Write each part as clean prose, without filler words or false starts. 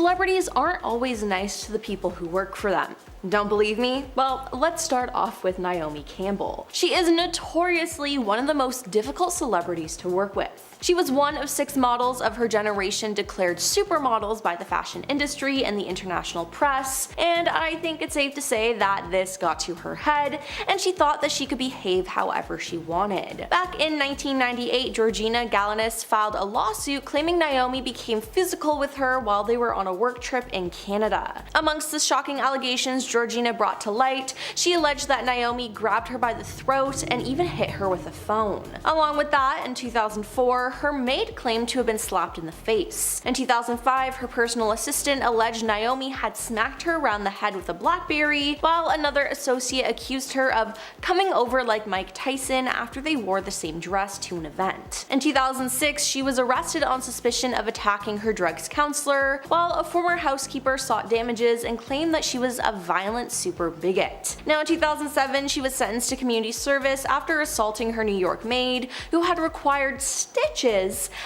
Celebrities aren't always nice to the people who work for them. Don't believe me? Well, let's start off with Naomi Campbell. She is notoriously one of the most difficult celebrities to work with. She was one of 6 models of her generation declared supermodels by the fashion industry and the international press, and I think it's safe to say that this got to her head, and she thought that she could behave however she wanted. Back in 1998, Georgina Galanis filed a lawsuit claiming Naomi became physical with her while they were on a work trip in Canada. Amongst the shocking allegations Georgina brought to light, she alleged that Naomi grabbed her by the throat and even hit her with a phone. Along with that, in 2004, her maid claimed to have been slapped in the face. In 2005, her personal assistant alleged Naomi had smacked her around the head with a BlackBerry, while another associate accused her of coming over like Mike Tyson after they wore the same dress to an event. In 2006, she was arrested on suspicion of attacking her drugs counselor, while a former housekeeper sought damages and claimed that she was a violent super bigot. Now in 2007, she was sentenced to community service after assaulting her New York maid, who had required stitches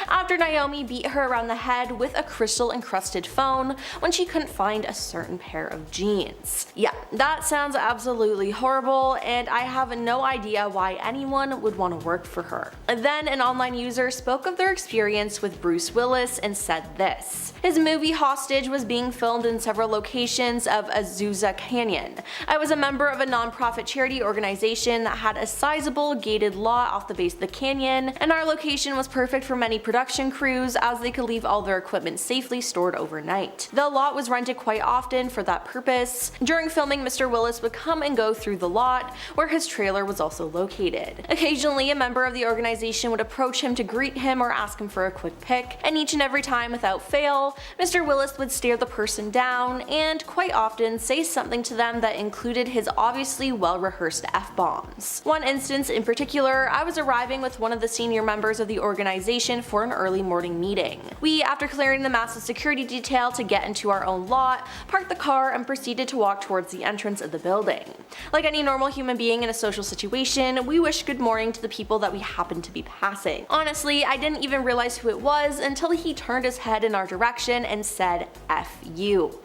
after Naomi beat her around the head with a crystal encrusted phone when she couldn't find a certain pair of jeans. Yeah, that sounds absolutely horrible, and I have no idea why anyone would want to work for her. Then an online user spoke of their experience with Bruce Willis and said this: his movie Hostage was being filmed in several locations of Azusa Canyon. I was a member of a non-profit charity organization that had a sizable gated lot off the base of the canyon, and our location was perfect for many production crews as they could leave all their equipment safely stored overnight. The lot was rented quite often for that purpose. During filming, Mr. Willis would come and go through the lot, where his trailer was also located. Occasionally, a member of the organization would approach him to greet him or ask him for a quick pic, and each and every time without fail, Mr. Willis would stare the person down and quite often say something to them that included his obviously well-rehearsed F-bombs. One instance in particular, I was arriving with one of the senior members of the organization for an early morning meeting. We, after clearing the massive security detail to get into our own lot, parked the car and proceeded to walk towards the entrance of the building. Like any normal human being in a social situation, we wished good morning to the people that we happened to be passing. Honestly, I didn't even realize who it was until he turned his head in our direction and said, "F you."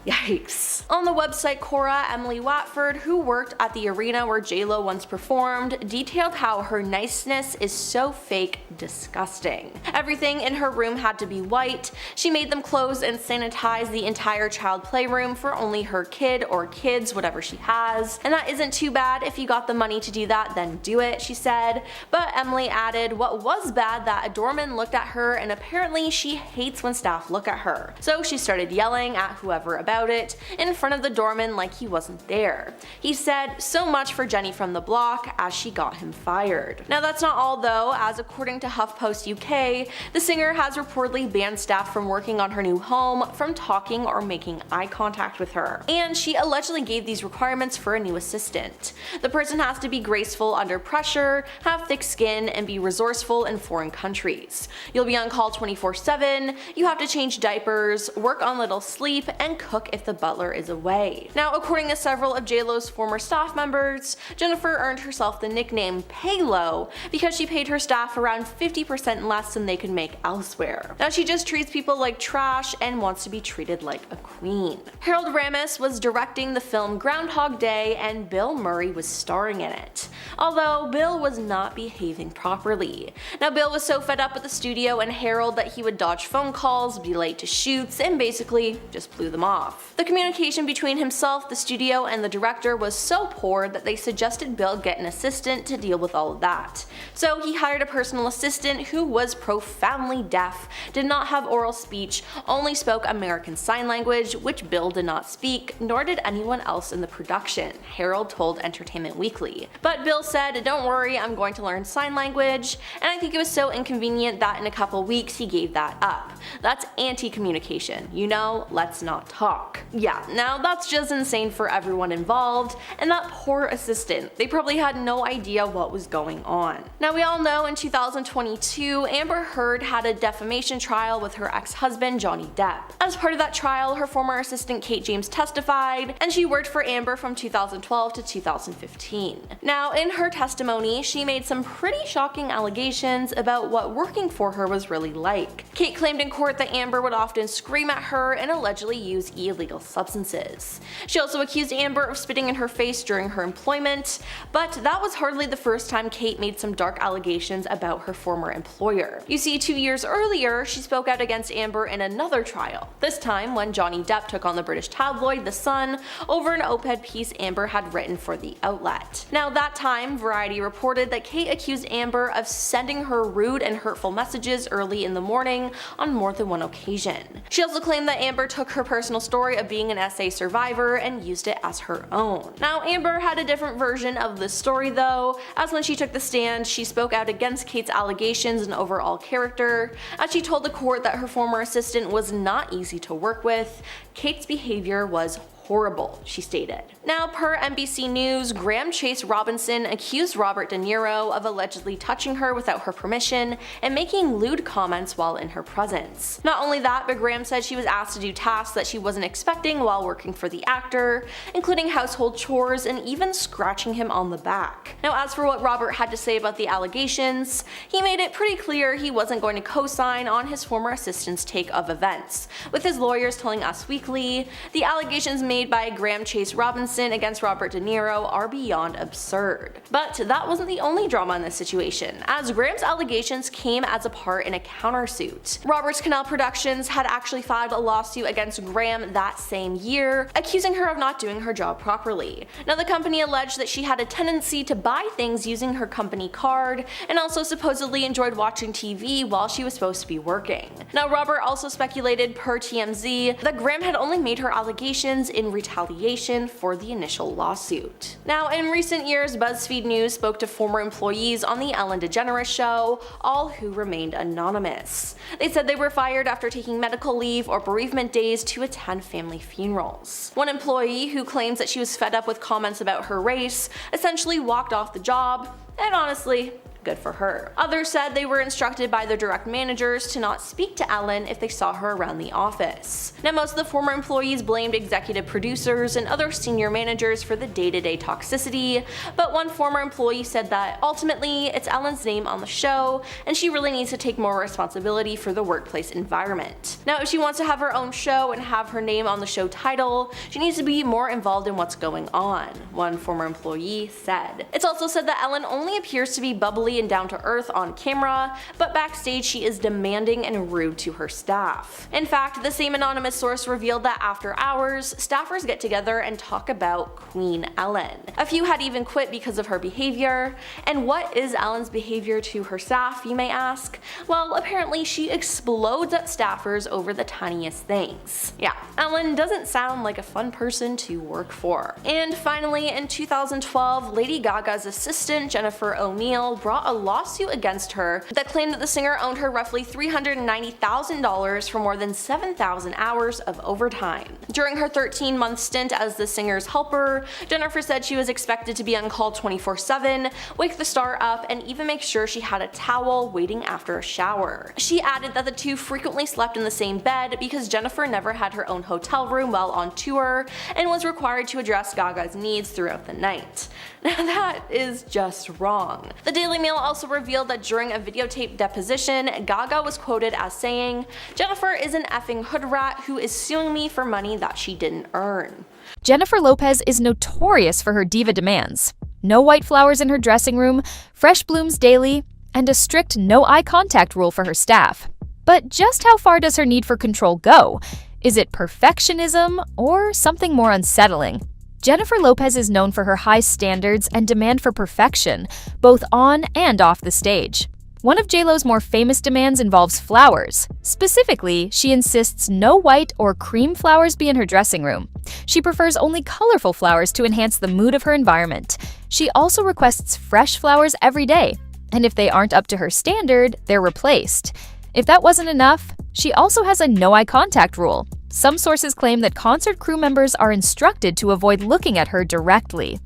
Yikes. On the website Quora, Emily Watford, who worked at the arena where JLo once performed, detailed how her niceness is so fake disgusting. Everything in her room had to be white. She made them close and sanitize the entire child playroom for only her kid or kids, whatever she has. And that isn't too bad. If you got the money to do that, then do it, she said. But Emily added what was bad, that a doorman looked at her and apparently she hates when staff look at her. So she started yelling at whoever about it in front of the doorman like he wasn't there. He said, "So much for Jenny from the block," as she got him fired. Now that's not all though, as according to HuffPost UK, the singer has reportedly banned staff from working on her new home from talking or making eye contact with her. And she allegedly gave these requirements for a new assistant. The person has to be graceful under pressure, have thick skin, and be resourceful in foreign countries. You'll be on call 24/7, you have to change diapers, work on little sleep, and cook if the butler is away. Now, according to several of JLo's former staff members, Jennifer earned herself the nickname Paylow because she paid her staff around 50% less than they could make elsewhere. Now she just treats people like trash and wants to be treated like a queen. Harold Ramis was directing the film Groundhog Day and Bill Murray was starring in it, although Bill was not behaving properly. Now Bill was so fed up with the studio and Harold that he would dodge phone calls, be late to shoots, and basically just blew them off. The communication between himself, the studio, and the director was so poor that they suggested Bill get an assistant to deal with all of that. So he hired a personal assistant who was profoundly deaf, did not have oral speech, only spoke American Sign Language, which Bill did not speak, nor did anyone else in the production, Harold told Entertainment Weekly. But Bill said, "Don't worry, I'm going to learn sign language," and I think it was so inconvenient that in a couple weeks he gave that up. That's anti-communication, you know, let's not talk. shock. Yeah, now that's just insane for everyone involved, and that poor assistant. They probably had no idea what was going on. Now we all know in 2022, Amber Heard had a defamation trial with her ex-husband Johnny Depp. As part of that trial, her former assistant Kate James testified, and she worked for Amber from 2012 to 2015. Now in her testimony, she made some pretty shocking allegations about what working for her was really like. Kate claimed in court that Amber would often scream at her and allegedly use illegal substances. She also accused Amber of spitting in her face during her employment, but that was hardly the first time Kate made some dark allegations about her former employer. You see, 2 years earlier, she spoke out against Amber in another trial, this time when Johnny Depp took on the British tabloid The Sun over an op-ed piece Amber had written for the outlet. Now that time, Variety reported that Kate accused Amber of sending her rude and hurtful messages early in the morning on more than one occasion. She also claimed that Amber took her personal story of being an SA survivor and used it as her own. Now Amber had a different version of this story though, as when she took the stand, she spoke out against Kate's allegations and overall character, as she told the court that her former assistant was not easy to work with. Kate's behavior was horrible, she stated. Now, per NBC News, Graham Chase Robinson accused Robert De Niro of allegedly touching her without her permission and making lewd comments while in her presence. Not only that, but Graham said she was asked to do tasks that she wasn't expecting while working for the actor, including household chores and even scratching him on the back. Now, as for what Robert had to say about the allegations, he made it pretty clear he wasn't going to co-sign on his former assistant's take of events, with his lawyers telling Us Weekly, the allegations made by Graham Chase Robinson against Robert De Niro are beyond absurd. But that wasn't the only drama in this situation, as Graham's allegations came as a part in a countersuit. Robert's Canal Productions had actually filed a lawsuit against Graham that same year, accusing her of not doing her job properly. Now the company alleged that she had a tendency to buy things using her company card, and also supposedly enjoyed watching TV while she was supposed to be working. Now Robert also speculated, per TMZ, that Graham had only made her allegations in retaliation for the initial lawsuit. Now, in recent years, BuzzFeed News spoke to former employees on the Ellen DeGeneres show, all who remained anonymous. They said they were fired after taking medical leave or bereavement days to attend family funerals. One employee, who claims that she was fed up with comments about her race, essentially walked off the job, and honestly, good for her. Others said they were instructed by their direct managers to not speak to Ellen if they saw her around the office. Now most of the former employees blamed executive producers and other senior managers for the day-to-day toxicity, but one former employee said that ultimately it's Ellen's name on the show and she really needs to take more responsibility for the workplace environment. Now if she wants to have her own show and have her name on the show title, she needs to be more involved in what's going on, one former employee said. It's also said that Ellen only appears to be bubbly and down to earth on camera, but backstage she is demanding and rude to her staff. In fact, the same anonymous source revealed that after hours, staffers get together and talk about Queen Ellen. A few had even quit because of her behavior. And what is Ellen's behavior to her staff, you may ask? Well, apparently she explodes at staffers over the tiniest things. Yeah, Ellen doesn't sound like a fun person to work for. And finally, in 2012, Lady Gaga's assistant Jennifer O'Neill brought a lawsuit against her that claimed that the singer owed her roughly $390,000 for more than 7,000 hours of overtime. During her 13-month stint as the singer's helper, Jennifer said she was expected to be on call 24/7, wake the star up, and even make sure she had a towel waiting after a shower. She added that the two frequently slept in the same bed because Jennifer never had her own hotel room while on tour and was required to address Gaga's needs throughout the night. Now that is just wrong. The Daily Mail also revealed that during a videotaped deposition, Gaga was quoted as saying, "Jennifer is an effing hood rat who is suing me for money that she didn't earn." Jennifer Lopez is notorious for her diva demands. No white flowers in her dressing room, fresh blooms daily, and a strict no eye contact rule for her staff. But just how far does her need for control go? Is it perfectionism or something more unsettling? Jennifer Lopez is known for her high standards and demand for perfection, both on and off the stage. One of JLo's more famous demands involves flowers. Specifically, she insists no white or cream flowers be in her dressing room. She prefers only colorful flowers to enhance the mood of her environment. She also requests fresh flowers every day, and if they aren't up to her standard, they're replaced. If that wasn't enough, she also has a no eye contact rule. Some sources claim that concert crew members are instructed to avoid looking at her directly.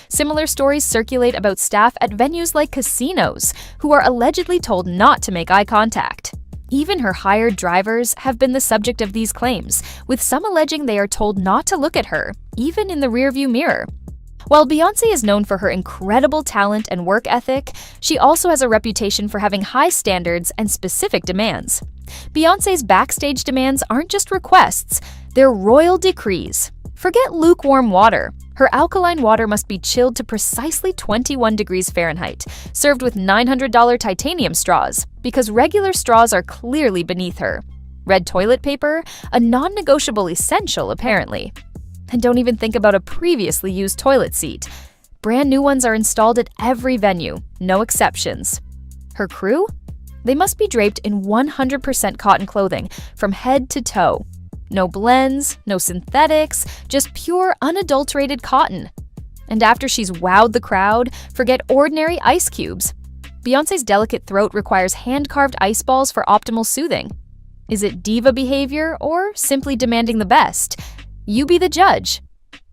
Similar stories circulate about staff at venues like casinos, who are allegedly told not to make eye contact. Even her hired drivers have been the subject of these claims, with some alleging they are told not to look at her, even in the rearview mirror. While Beyoncé is known for her incredible talent and work ethic, she also has a reputation for having high standards and specific demands. Beyoncé's backstage demands aren't just requests, they're royal decrees. Forget lukewarm water. Her alkaline water must be chilled to precisely 21 degrees Fahrenheit, served with $900 titanium straws, because regular straws are clearly beneath her. Red toilet paper? A non-negotiable essential, apparently. And don't even think about a previously used toilet seat. Brand new ones are installed at every venue, no exceptions. Her crew? They must be draped in 100% cotton clothing, from head to toe. No blends, no synthetics, just pure, unadulterated cotton. And after she's wowed the crowd, forget ordinary ice cubes. Beyoncé's delicate throat requires hand-carved ice balls for optimal soothing. Is it diva behavior or simply demanding the best? You be the judge.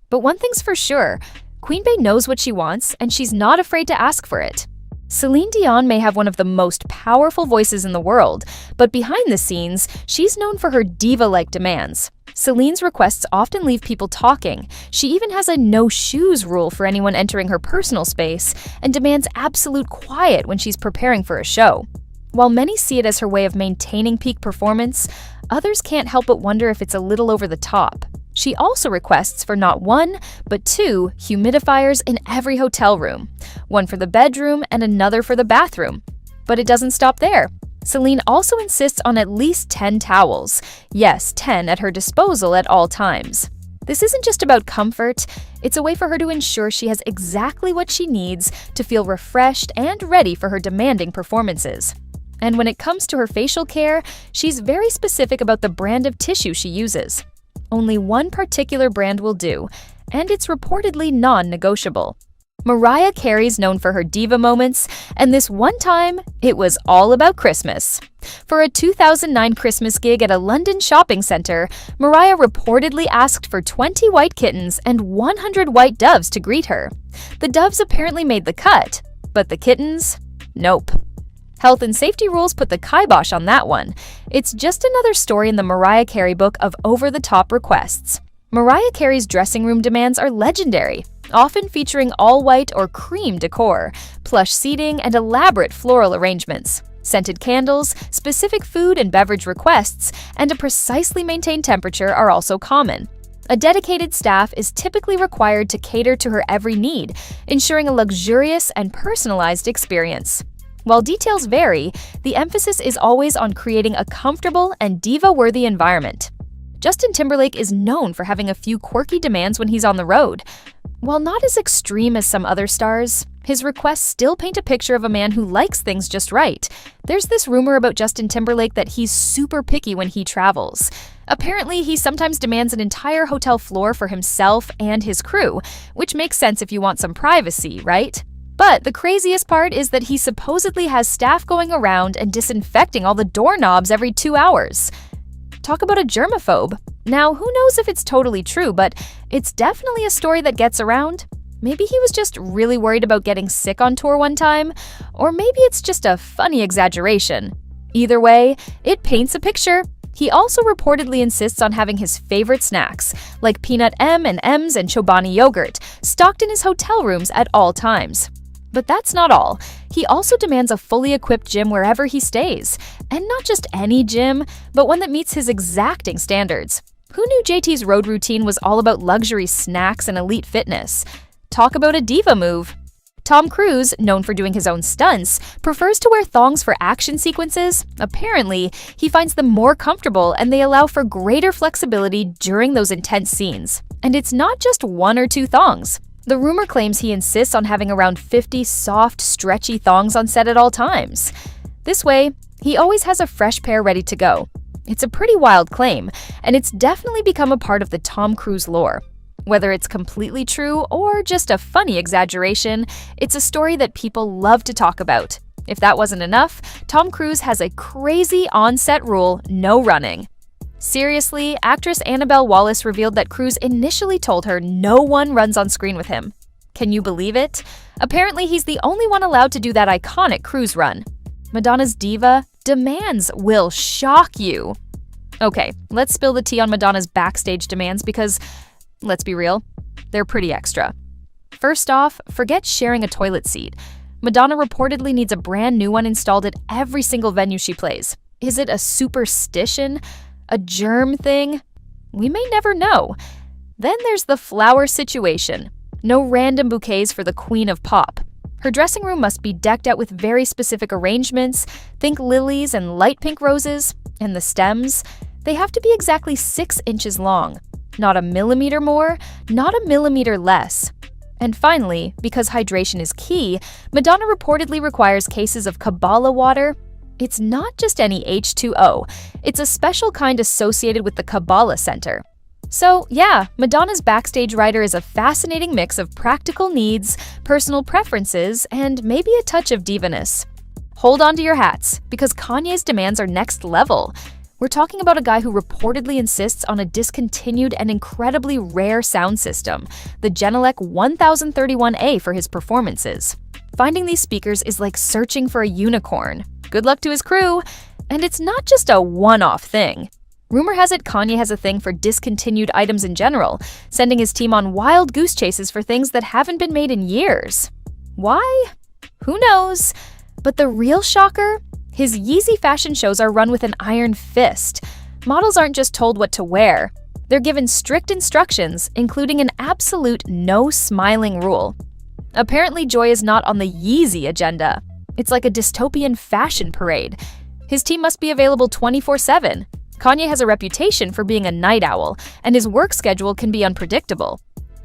But one thing's for sure, Queen Bey knows what she wants, and she's not afraid to ask for it. Celine Dion may have one of the most powerful voices in the world, but behind the scenes, she's known for her diva-like demands. Celine's requests often leave people talking. She even has a no-shoes rule for anyone entering her personal space, and demands absolute quiet when she's preparing for a show. While many see it as her way of maintaining peak performance, others can't help but wonder if it's a little over the top. She also requests for not one, but 2 humidifiers in every hotel room, one for the bedroom and another for the bathroom. But it doesn't stop there. Celine also insists on at least 10 towels. Yes, 10 at her disposal at all times. This isn't just about comfort, it's a way for her to ensure she has exactly what she needs to feel refreshed and ready for her demanding performances. And when it comes to her facial care, she's very specific about the brand of tissue she uses. Only one particular brand will do, and it's reportedly non-negotiable. Mariah Carey's known for her diva moments, and this one time, it was all about Christmas. For a 2009 Christmas gig at a London shopping center, Mariah reportedly asked for 20 white kittens and 100 white doves to greet her. The doves apparently made the cut, but the kittens? Nope. Health and safety rules put the kibosh on that one. It's just another story in the Mariah Carey book of over-the-top requests. Mariah Carey's dressing room demands are legendary, often featuring all-white or cream decor, plush seating, and elaborate floral arrangements. Scented candles, specific food and beverage requests, and a precisely maintained temperature are also common. A dedicated staff is typically required to cater to her every need, ensuring a luxurious and personalized experience. While details vary, the emphasis is always on creating a comfortable and diva-worthy environment. Justin Timberlake is known for having a few quirky demands when he's on the road. While not as extreme as some other stars, his requests still paint a picture of a man who likes things just right. There's this rumor about Justin Timberlake that he's super picky when he travels. Apparently, he sometimes demands an entire hotel floor for himself and his crew, which makes sense if you want some privacy, right? But the craziest part is that he supposedly has staff going around and disinfecting all the doorknobs every 2 hours. Talk about a germaphobe. Now, who knows if it's totally true, but it's definitely a story that gets around. Maybe he was just really worried about getting sick on tour one time, or maybe it's just a funny exaggeration. Either way, it paints a picture. He also reportedly insists on having his favorite snacks, like peanut M&Ms and Chobani yogurt, stocked in his hotel rooms at all times. But that's not all. He also demands a fully equipped gym wherever he stays. And not just any gym, but one that meets his exacting standards. Who knew JT's road routine was all about luxury snacks and elite fitness? Talk about a diva move. Tom Cruise, known for doing his own stunts, prefers to wear thongs for action sequences. Apparently, he finds them more comfortable and they allow for greater flexibility during those intense scenes. And it's not just 1 or 2 thongs. The rumor claims he insists on having around 50 soft, stretchy thongs on set at all times. This way, he always has a fresh pair ready to go. It's a pretty wild claim, and it's definitely become a part of the Tom Cruise lore. Whether it's completely true or just a funny exaggeration, it's a story that people love to talk about. If that wasn't enough, Tom Cruise has a crazy on-set rule: no running. Seriously, actress Annabelle Wallis revealed that Cruise initially told her no one runs on screen with him. Can you believe it? Apparently, he's the only one allowed to do that iconic Cruise run. Madonna's diva demands will shock you. Okay, let's spill the tea on Madonna's backstage demands because, let's be real, they're pretty extra. First off, forget sharing a toilet seat. Madonna reportedly needs a brand new one installed at every single venue she plays. Is it a superstition? A germ thing? We may never know. Then there's the flower situation. No random bouquets for the queen of pop. Her dressing room must be decked out with very specific arrangements. Think lilies and light pink roses. And the stems, they have to be exactly 6 inches long. Not a millimeter more, not a millimeter less. And finally, because hydration is key, Madonna reportedly requires cases of Kabbalah water. It's not just any H2O, it's a special kind associated with the Kabbalah Center. So yeah, Madonna's backstage rider is a fascinating mix of practical needs, personal preferences, and maybe a touch of divaness. Hold on to your hats, because Kanye's demands are next level. We're talking about a guy who reportedly insists on a discontinued and incredibly rare sound system, the Genelec 1031A for his performances. Finding these speakers is like searching for a unicorn. Good luck to his crew. And it's not just a one-off thing. Rumor has it Kanye has a thing for discontinued items in general, sending his team on wild goose chases for things that haven't been made in years. Why? Who knows? But the real shocker? His Yeezy fashion shows are run with an iron fist. Models aren't just told what to wear. They're given strict instructions, including an absolute no smiling rule. Apparently, joy is not on the Yeezy agenda. It's like a dystopian fashion parade. His team must be available 24/7. Kanye has a reputation for being a night owl, and his work schedule can be unpredictable.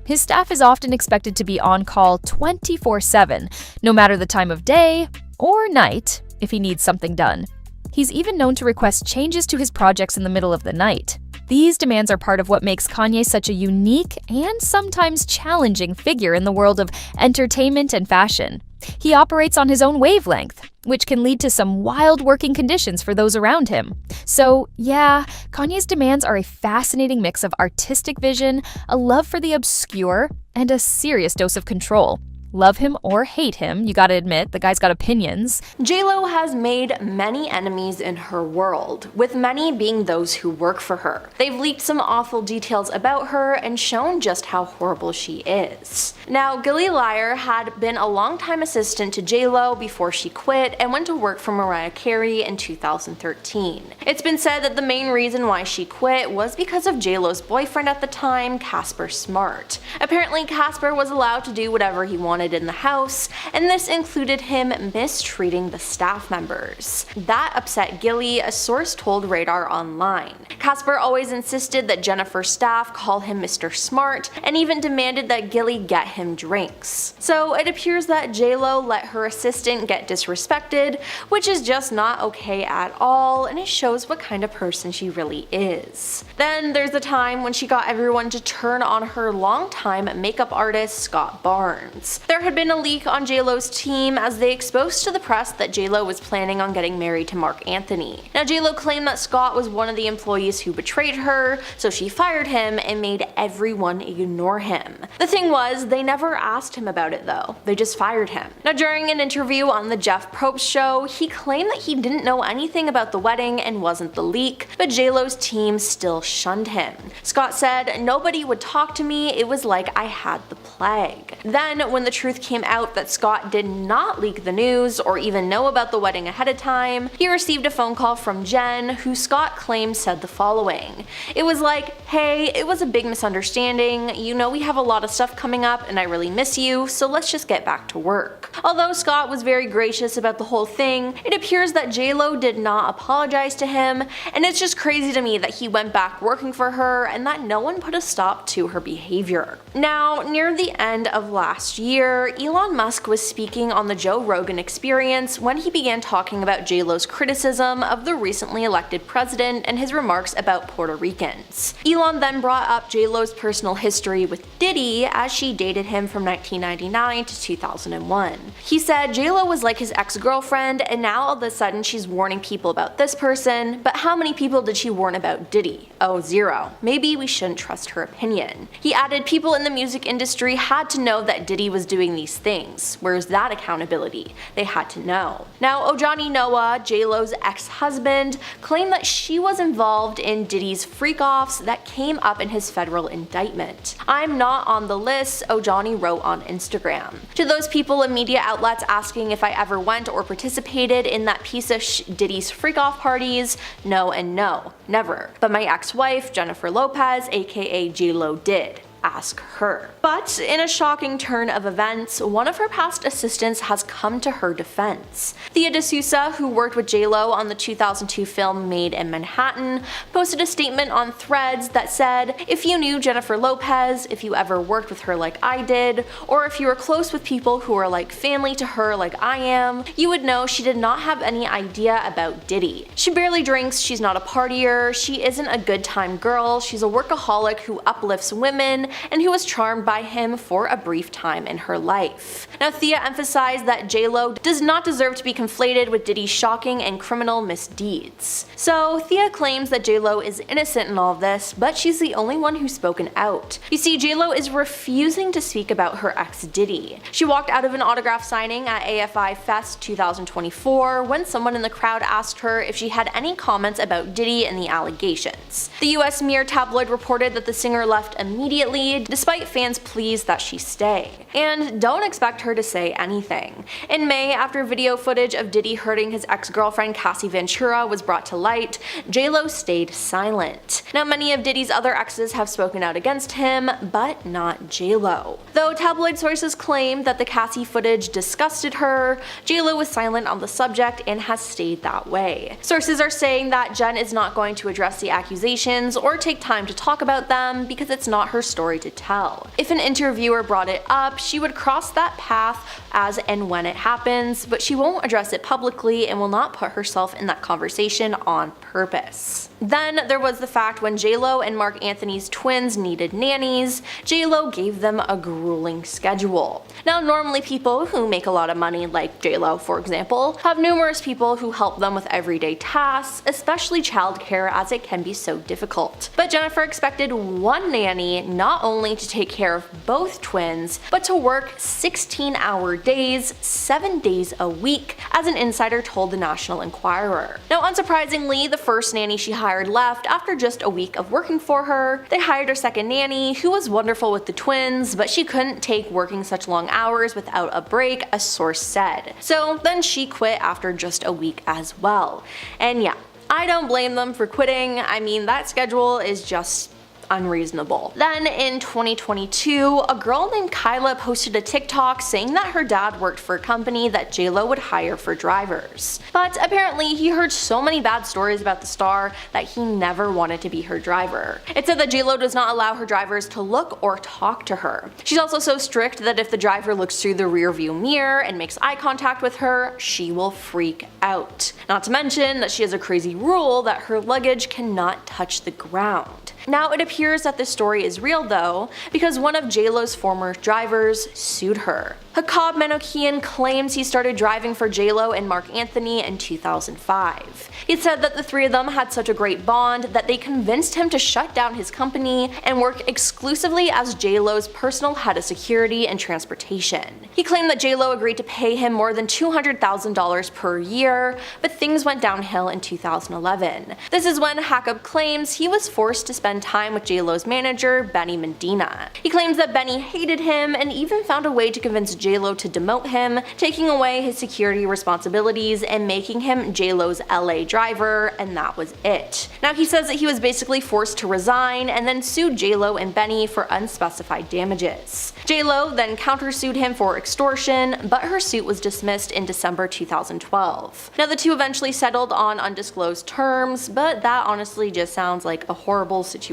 His staff is often expected to be on call 24/7, no matter the time of day or night, if he needs something done. He's even known to request changes to his projects in the middle of the night. These demands are part of what makes Kanye such a unique and sometimes challenging figure in the world of entertainment and fashion. He operates on his own wavelength, which can lead to some wild working conditions for those around him. So, yeah, Kanye's demands are a fascinating mix of artistic vision, a love for the obscure, and a serious dose of control. Love him or hate him, you gotta admit, the guy's got opinions. J.Lo has made many enemies in her world, with many being those who work for her. They've leaked some awful details about her and shown just how horrible she is. Now, Gilly Liar had been a longtime assistant to J.Lo before she quit and went to work for Mariah Carey in 2013. It's been said that the main reason why she quit was because of J.Lo's boyfriend at the time, Casper Smart. Apparently, Casper was allowed to do whatever he wanted in the house, and this included him mistreating the staff members. That upset Gilly, a source told Radar Online. Casper always insisted that Jennifer's staff call him Mr. Smart, and even demanded that Gilly get him drinks. So it appears that J.Lo let her assistant get disrespected, which is just not okay at all, and it shows what kind of person she really is. Then there's the time when she got everyone to turn on her longtime makeup artist Scott Barnes. There had been a leak on J.Lo's team as they exposed to the press that J.Lo was planning on getting married to Marc Anthony. Now, J.Lo claimed that Scott was one of the employees who betrayed her, so she fired him and made everyone ignore him. The thing was, they never asked him about it though, they just fired him. Now, during an interview on the Jeff Probst show, he claimed that he didn't know anything about the wedding and wasn't the leak, but J.Lo's team still shunned him. Scott said, "Nobody would talk to me, it was like I had the plague." Then, when the truth came out that Scott did not leak the news or even know about the wedding ahead of time, he received a phone call from Jen, who Scott claimed said the following. It was like, "Hey, it was a big misunderstanding, you know we have a lot of stuff coming up and I really miss you, so let's just get back to work." Although Scott was very gracious about the whole thing, it appears that J.Lo did not apologize to him, and it's just crazy to me that he went back working for her and that no one put a stop to her behavior. Now, near the end of last year, year, Elon Musk was speaking on the Joe Rogan Experience when he began talking about J-Lo's criticism of the recently elected president and his remarks about Puerto Ricans. Elon then brought up J-Lo's personal history with Diddy as she dated him from 1999 to 2001. He said J-Lo was like his ex-girlfriend and now all of a sudden she's warning people about this person, but how many people did she warn about Diddy? Oh, 0. Maybe we shouldn't trust her opinion. He added people in the music industry had to know that Diddy was doing these things. Where's that accountability? They had to know. Now, Ojani Noah, J-Lo's ex-husband, claimed that she was involved in Diddy's freak-offs that came up in his federal indictment. I'm not on the list, Ojani wrote on Instagram. To those people and media outlets asking if I ever went or participated in that piece of Diddy's freak-off parties, no and no, never. But my ex-wife, Jennifer Lopez, aka J-Lo, did. Ask her. But in a shocking turn of events, one of her past assistants has come to her defense. Thea D'Souza, who worked with J-Lo on the 2002 film Made in Manhattan, posted a statement on Threads that said, "If you knew Jennifer Lopez, if you ever worked with her like I did, or if you were close with people who are like family to her like I am, you would know she did not have any idea about Diddy. She barely drinks, she's not a partier, she isn't a good time girl, she's a workaholic who uplifts women, and who was charmed by him for a brief time in her life." Now, Thea emphasized that J-Lo does not deserve to be conflated with Diddy's shocking and criminal misdeeds. So, Thea claims that J-Lo is innocent in all of this, but she's the only one who's spoken out. You see, J-Lo is refusing to speak about her ex Diddy. She walked out of an autograph signing at AFI Fest 2024 when someone in the crowd asked her if she had any comments about Diddy and the allegations. The US Mirror tabloid reported that the singer left immediately, despite fans' pleas that she stay. And don't expect her to say anything. In May, after video footage of Diddy hurting his ex-girlfriend Cassie Ventura was brought to light, J-Lo stayed silent. Now, many of Diddy's other exes have spoken out against him, but not J-Lo. Though tabloid sources claim that the Cassie footage disgusted her, J-Lo was silent on the subject and has stayed that way. Sources are saying that Jen is not going to address the accusations or take time to talk about them because it's not her story to tell. If an interviewer brought it up, she would cross that path as and when it happens, but she won't address it publicly and will not put herself in that conversation on purpose. Then there was the fact when J-Lo and Marc Anthony's twins needed nannies, J-Lo gave them a grueling schedule. Now, normally people who make a lot of money, like J-Lo for example, have numerous people who help them with everyday tasks, especially childcare, as it can be so difficult. But Jennifer expected one nanny not only to take care of both twins, but to work 16-hour days, 7 days a week, as an insider told the National Enquirer. Now, unsurprisingly, the first nanny she hired left after just a week of working for her. They hired her second nanny, who was wonderful with the twins, but she couldn't take working such long hours without a break, a source said. So then she quit after just a week as well. And yeah, I don't blame them for quitting. I mean, that schedule is just unreasonable. Then in 2022, a girl named Kyla posted a TikTok saying that her dad worked for a company that J-Lo would hire for drivers. But apparently he heard so many bad stories about the star that he never wanted to be her driver. It said that J-Lo does not allow her drivers to look or talk to her. She's also so strict that if the driver looks through the rearview mirror and makes eye contact with her, she will freak out. Not to mention that she has a crazy rule that her luggage cannot touch the ground. Now, it appears that this story is real though, because one of J-Lo's former drivers sued her. Hakab Menokian claims he started driving for J-Lo and Marc Anthony in 2005. He said that the three of them had such a great bond that they convinced him to shut down his company and work exclusively as J-Lo's personal head of security and transportation. He claimed that J-Lo agreed to pay him more than $200,000 per year, but things went downhill in 2011. This is when Hakab claims he was forced to spend time with J-Lo's manager, Benny Medina. He claims that Benny hated him and even found a way to convince J-Lo to demote him, taking away his security responsibilities and making him J-Lo's LA driver, and that was it. Now, he says that he was basically forced to resign and then sued J-Lo and Benny for unspecified damages. J-Lo then countersued him for extortion, but her suit was dismissed in December 2012. Now, the two eventually settled on undisclosed terms, but that honestly just sounds like a horrible situation.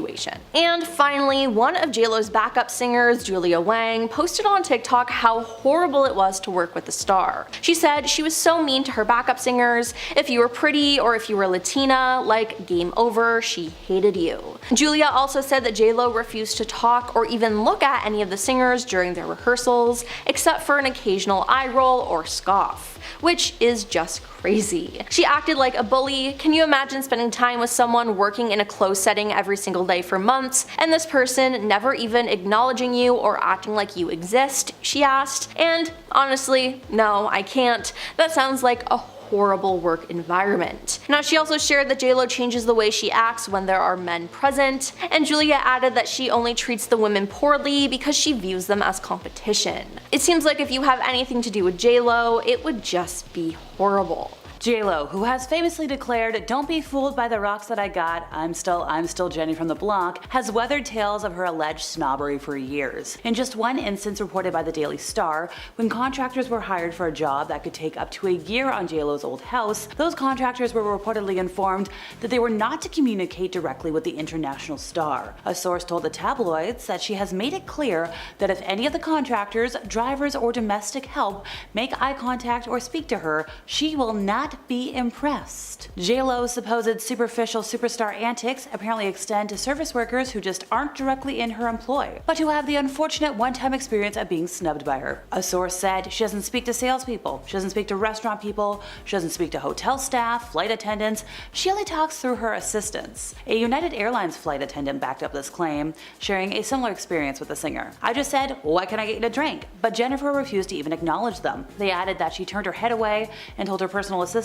And finally, one of JLo's backup singers, Julia Wang, posted on TikTok how horrible it was to work with the star. She said she was so mean to her backup singers. If you were pretty or if you were Latina, like, game over, she hated you. Julia also said that JLo refused to talk or even look at any of the singers during their rehearsals, except for an occasional eye roll or scoff, which is just crazy. She acted like a bully. Can you imagine spending time with someone working in a closed setting every single day for months, and this person never even acknowledging you or acting like you exist? She asked. And honestly, no, I can't. That sounds like a horrible work environment. Now, she also shared that JLo changes the way she acts when there are men present, and Julia added that she only treats the women poorly because she views them as competition. It seems like if you have anything to do with JLo, it would just be horrible. JLo, who has famously declared, "Don't be fooled by the rocks that I got, I'm still Jenny from the block," has weathered tales of her alleged snobbery for years. In just one instance reported by the Daily Star, when contractors were hired for a job that could take up to a year on JLo's old house, those contractors were reportedly informed that they were not to communicate directly with the international star. A source told the tabloids that she has made it clear that if any of the contractors, drivers, or domestic help make eye contact or speak to her, she will not be impressed. JLo's supposed superficial superstar antics apparently extend to service workers who just aren't directly in her employ, but who have the unfortunate one-time experience of being snubbed by her. A source said she doesn't speak to salespeople, she doesn't speak to restaurant people, she doesn't speak to hotel staff, flight attendants, she only talks through her assistants. A United Airlines flight attendant backed up this claim, sharing a similar experience with the singer. "I just said, 'What can I get you to drink?' But Jennifer refused to even acknowledge them." They added that she turned her head away and told her personal assistant,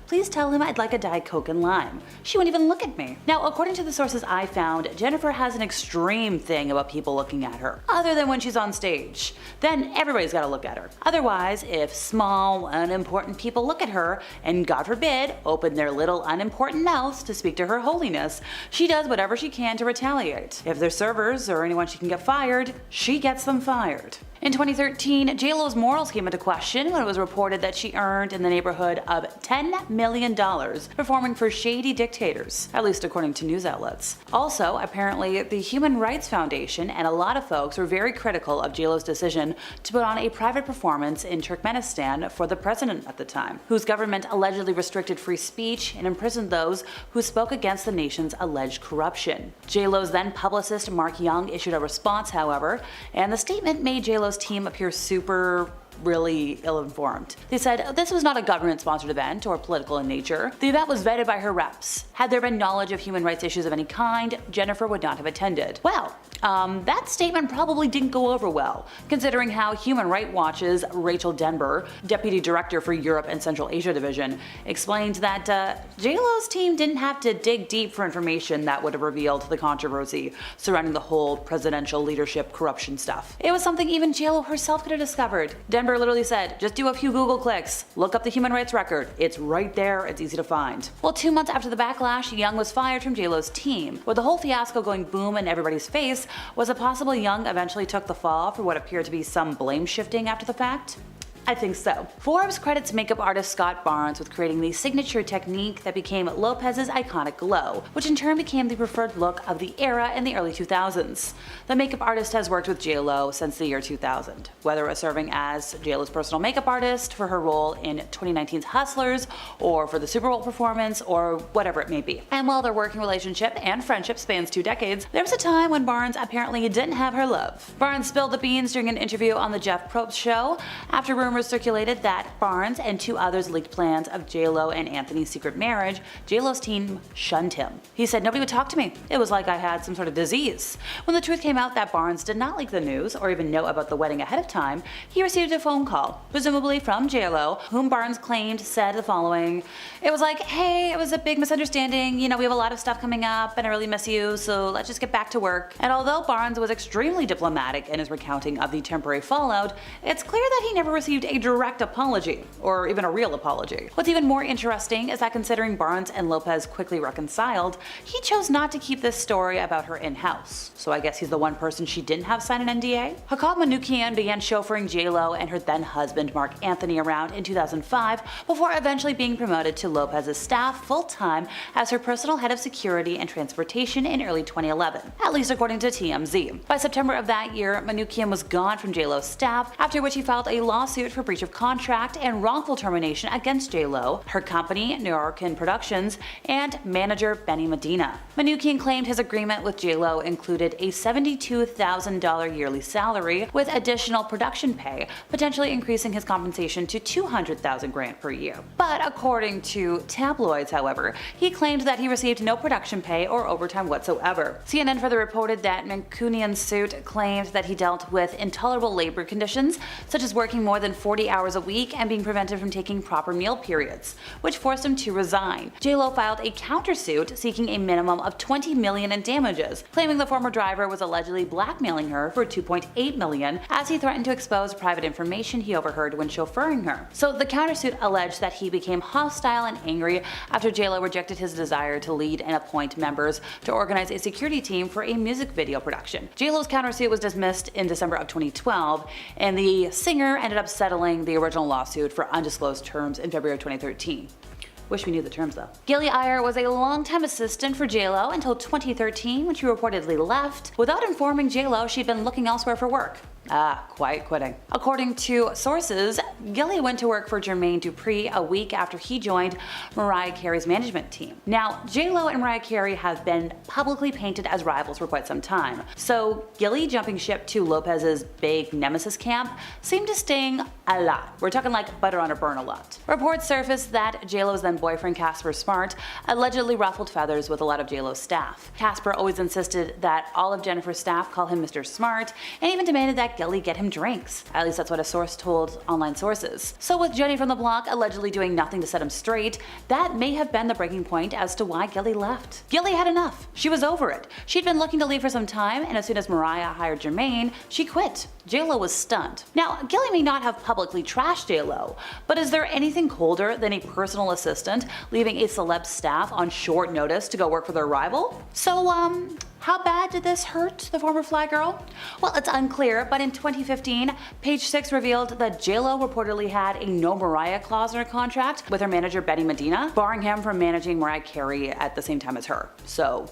"Please tell him I'd like a Diet Coke and lime." She wouldn't even look at me. Now, according to the sources I found, Jennifer has an extreme thing about people looking at her, other than when she's on stage. Then everybody's gotta look at her. Otherwise, if small, unimportant people look at her, and God forbid, open their little unimportant mouths to speak to her holiness, she does whatever she can to retaliate. If they're servers or anyone she can get fired, she gets them fired. In 2013, JLo's morals came into question when it was reported that she earned in the neighborhood of $10 million performing for shady dictators, at least according to news outlets. Also, apparently, the Human Rights Foundation and a lot of folks were very critical of JLo's decision to put on a private performance in Turkmenistan for the president at the time, whose government allegedly restricted free speech and imprisoned those who spoke against the nation's alleged corruption. JLo's then publicist Mark Young issued a response, however, and the statement made JLo's team appear really ill-informed. They said this was not a government-sponsored event or political in nature. The event was vetted by her reps. Had there been knowledge of human rights issues of any kind, Jennifer would not have attended. Well, that statement probably didn't go over well, considering how Human Rights Watch's Rachel Denber, Deputy Director for Europe and Central Asia Division, explained that JLo's team didn't have to dig deep for information that would have revealed the controversy surrounding the whole presidential leadership corruption stuff. It was something even JLo herself could have discovered. Denber literally said, "Just do a few Google clicks, look up the human rights record, it's right there, it's easy to find." Well, 2 months after the backlash, Young was fired from JLo's team. With the whole fiasco going boom in everybody's face, was it possible Young eventually took the fall for what appeared to be some blame shifting after the fact? I think so. Forbes credits makeup artist Scott Barnes with creating the signature technique that became Lopez's iconic glow, which in turn became the preferred look of the era in the early 2000s. The makeup artist has worked with JLo since the year 2000, whether it was serving as JLo's personal makeup artist for her role in 2019's Hustlers, or for the Super Bowl performance, or whatever it may be. And while their working relationship and friendship spans 2 decades, there was a time when Barnes apparently didn't have her love. Barnes spilled the beans during an interview on the Jeff Probst show after rumors circulated that Barnes and 2 others leaked plans of JLo and Anthony's secret marriage. JLo's team shunned him. He said, "Nobody would talk to me. It was like I had some sort of disease." When the truth came out that Barnes did not leak the news or even know about the wedding ahead of time, he received a phone call, presumably from JLo, whom Barnes claimed said the following: "It was like, hey, it was a big misunderstanding, we have a lot of stuff coming up and I really miss you, so let's just get back to work." And although Barnes was extremely diplomatic in his recounting of the temporary fallout, it's clear that he never received received a direct apology, or even a real apology. What's even more interesting is that considering Barnes and Lopez quickly reconciled, he chose not to keep this story about her in-house. So I guess he's the one person she didn't have sign an NDA? Hakan Manoukian began chauffeuring J-Lo and her then husband Mark Anthony around in 2005 before eventually being promoted to Lopez's staff full-time as her personal head of security and transportation in early 2011, at least according to TMZ. By September of that year, Manoukian was gone from J-Lo's staff, after which he filed a lawsuit for breach of contract and wrongful termination against J-Lo, her company, New Yorkin Productions, and manager Benny Medina. Manoukian claimed his agreement with J-Lo included a $72,000 yearly salary with additional production pay, potentially increasing his compensation to $200,000 per year. But according to tabloids, however, he claimed that he received no production pay or overtime whatsoever. CNN further reported that Manoukian's suit claimed that he dealt with intolerable labor conditions, such as working more than 40 hours a week and being prevented from taking proper meal periods, which forced him to resign. J-Lo filed a countersuit seeking a minimum of $20 million in damages, claiming the former driver was allegedly blackmailing her for $2.8 million as he threatened to expose private information he overheard when chauffeuring her. So the countersuit alleged that he became hostile and angry after J-Lo rejected his desire to lead and appoint members to organize a security team for a music video production. J-Lo's countersuit was dismissed in December of 2012, and the singer ended up settling the original lawsuit for undisclosed terms in February of 2013. Wish we knew the terms though. Gilly Ayer was a longtime assistant for J-Lo until 2013 when she reportedly left without informing J-Lo she'd been looking elsewhere for work. Quiet quitting. According to sources, Gilly went to work for Jermaine Dupri a week after he joined Mariah Carey's management team. Now, J-Lo and Mariah Carey have been publicly painted as rivals for quite some time, so Gilly jumping ship to Lopez's big nemesis camp seemed to sting a lot. We're talking like butter on a burn a lot. Reports surfaced that J-Lo's then boyfriend Casper Smart allegedly ruffled feathers with a lot of J-Lo's staff. Casper always insisted that all of Jennifer's staff call him Mr. Smart, and even demanded that Gilly get him drinks. At least that's what a source told online sources. So with Jenny from the block allegedly doing nothing to set him straight, that may have been the breaking point as to why Gilly left. Gilly had enough. She was over it. She'd been looking to leave for some time, and as soon as Mariah hired Jermaine, she quit. J-Lo was stunned. Now, Gilly may not have publicly trashed J-Lo, but is there anything colder than a personal assistant leaving a celeb staff on short notice to go work for their rival? So, how bad did this hurt the former Fly Girl? Well, it's unclear, but in 2015, Page Six revealed that J-Lo reportedly had a no Mariah clause in her contract with her manager Benny Medina, barring him from managing Mariah Carey at the same time as her. So,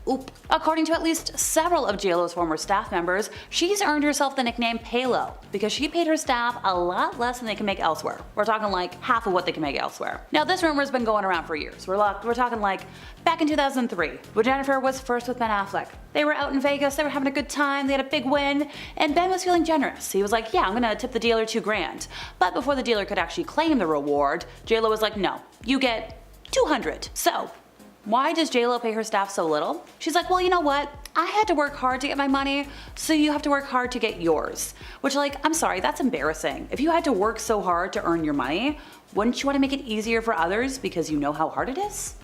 oop. According to at least several of J-Lo's former staff members, she's earned herself the nickname Paylo because she paid her staff a lot less than they can make elsewhere. We're talking like half of what they can make elsewhere. Now this rumor has been going around for years. We're talking like back in 2003, when Jennifer was first with Ben Affleck. They were out in Vegas, they were having a good time, they had a big win, and Ben was feeling generous. He was like, yeah, I'm gonna tip the dealer $2,000. But before the dealer could actually claim the reward, J-Lo was like, no, you get $200. So, why does J-Lo pay her staff so little? She's like, well, you know what? I had to work hard to get my money, so you have to work hard to get yours. Which, like, I'm sorry, that's embarrassing. If you had to work so hard to earn your money, wouldn't you want to make it easier for others because you know how hard it is?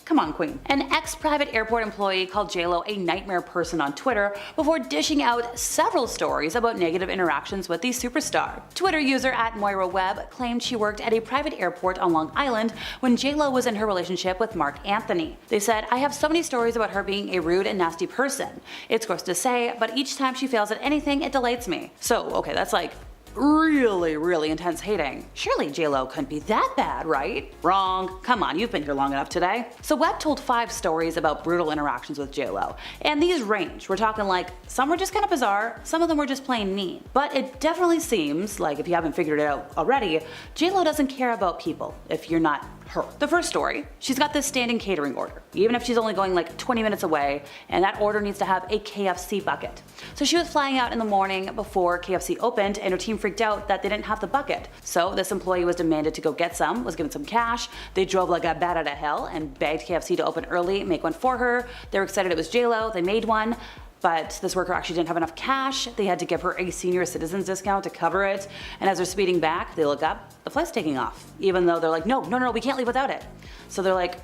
Come on, queen. An ex-private airport employee called J-Lo a nightmare person on Twitter before dishing out several stories about negative interactions with the superstar. Twitter user @MoiraWebb claimed she worked at a private airport on Long Island when J-Lo was in her relationship with Mark Anthony. They said, I have so many stories about her being a rude and nasty person. It's gross to say, but each time she fails at anything, it delights me. So, okay, that's like really intense hating. Surely J-Lo couldn't be that bad, right? Wrong. Come on, you've been here long enough today. So Webb told 5 stories about brutal interactions with J-Lo, and these range. We're talking like, some were just kind of bizarre, some of them were just plain mean. But it definitely seems, like if you haven't figured it out already, J-Lo doesn't care about people if you're not her. The first story, she's got this standing catering order, even if she's only going like 20 minutes away, and that order needs to have a KFC bucket. So she was flying out in the morning before KFC opened, and her team freaked out that they didn't have the bucket. So this employee was demanded to go get some, was given some cash. They drove like a bat out of hell and begged KFC to open early, make one for her. They were excited it was J-Lo, they made one. But this worker actually didn't have enough cash. They had to give her a senior citizens discount to cover it. And as they're speeding back, they look up, the flight's taking off. Even though they're like, no, we can't leave without it. So they're like,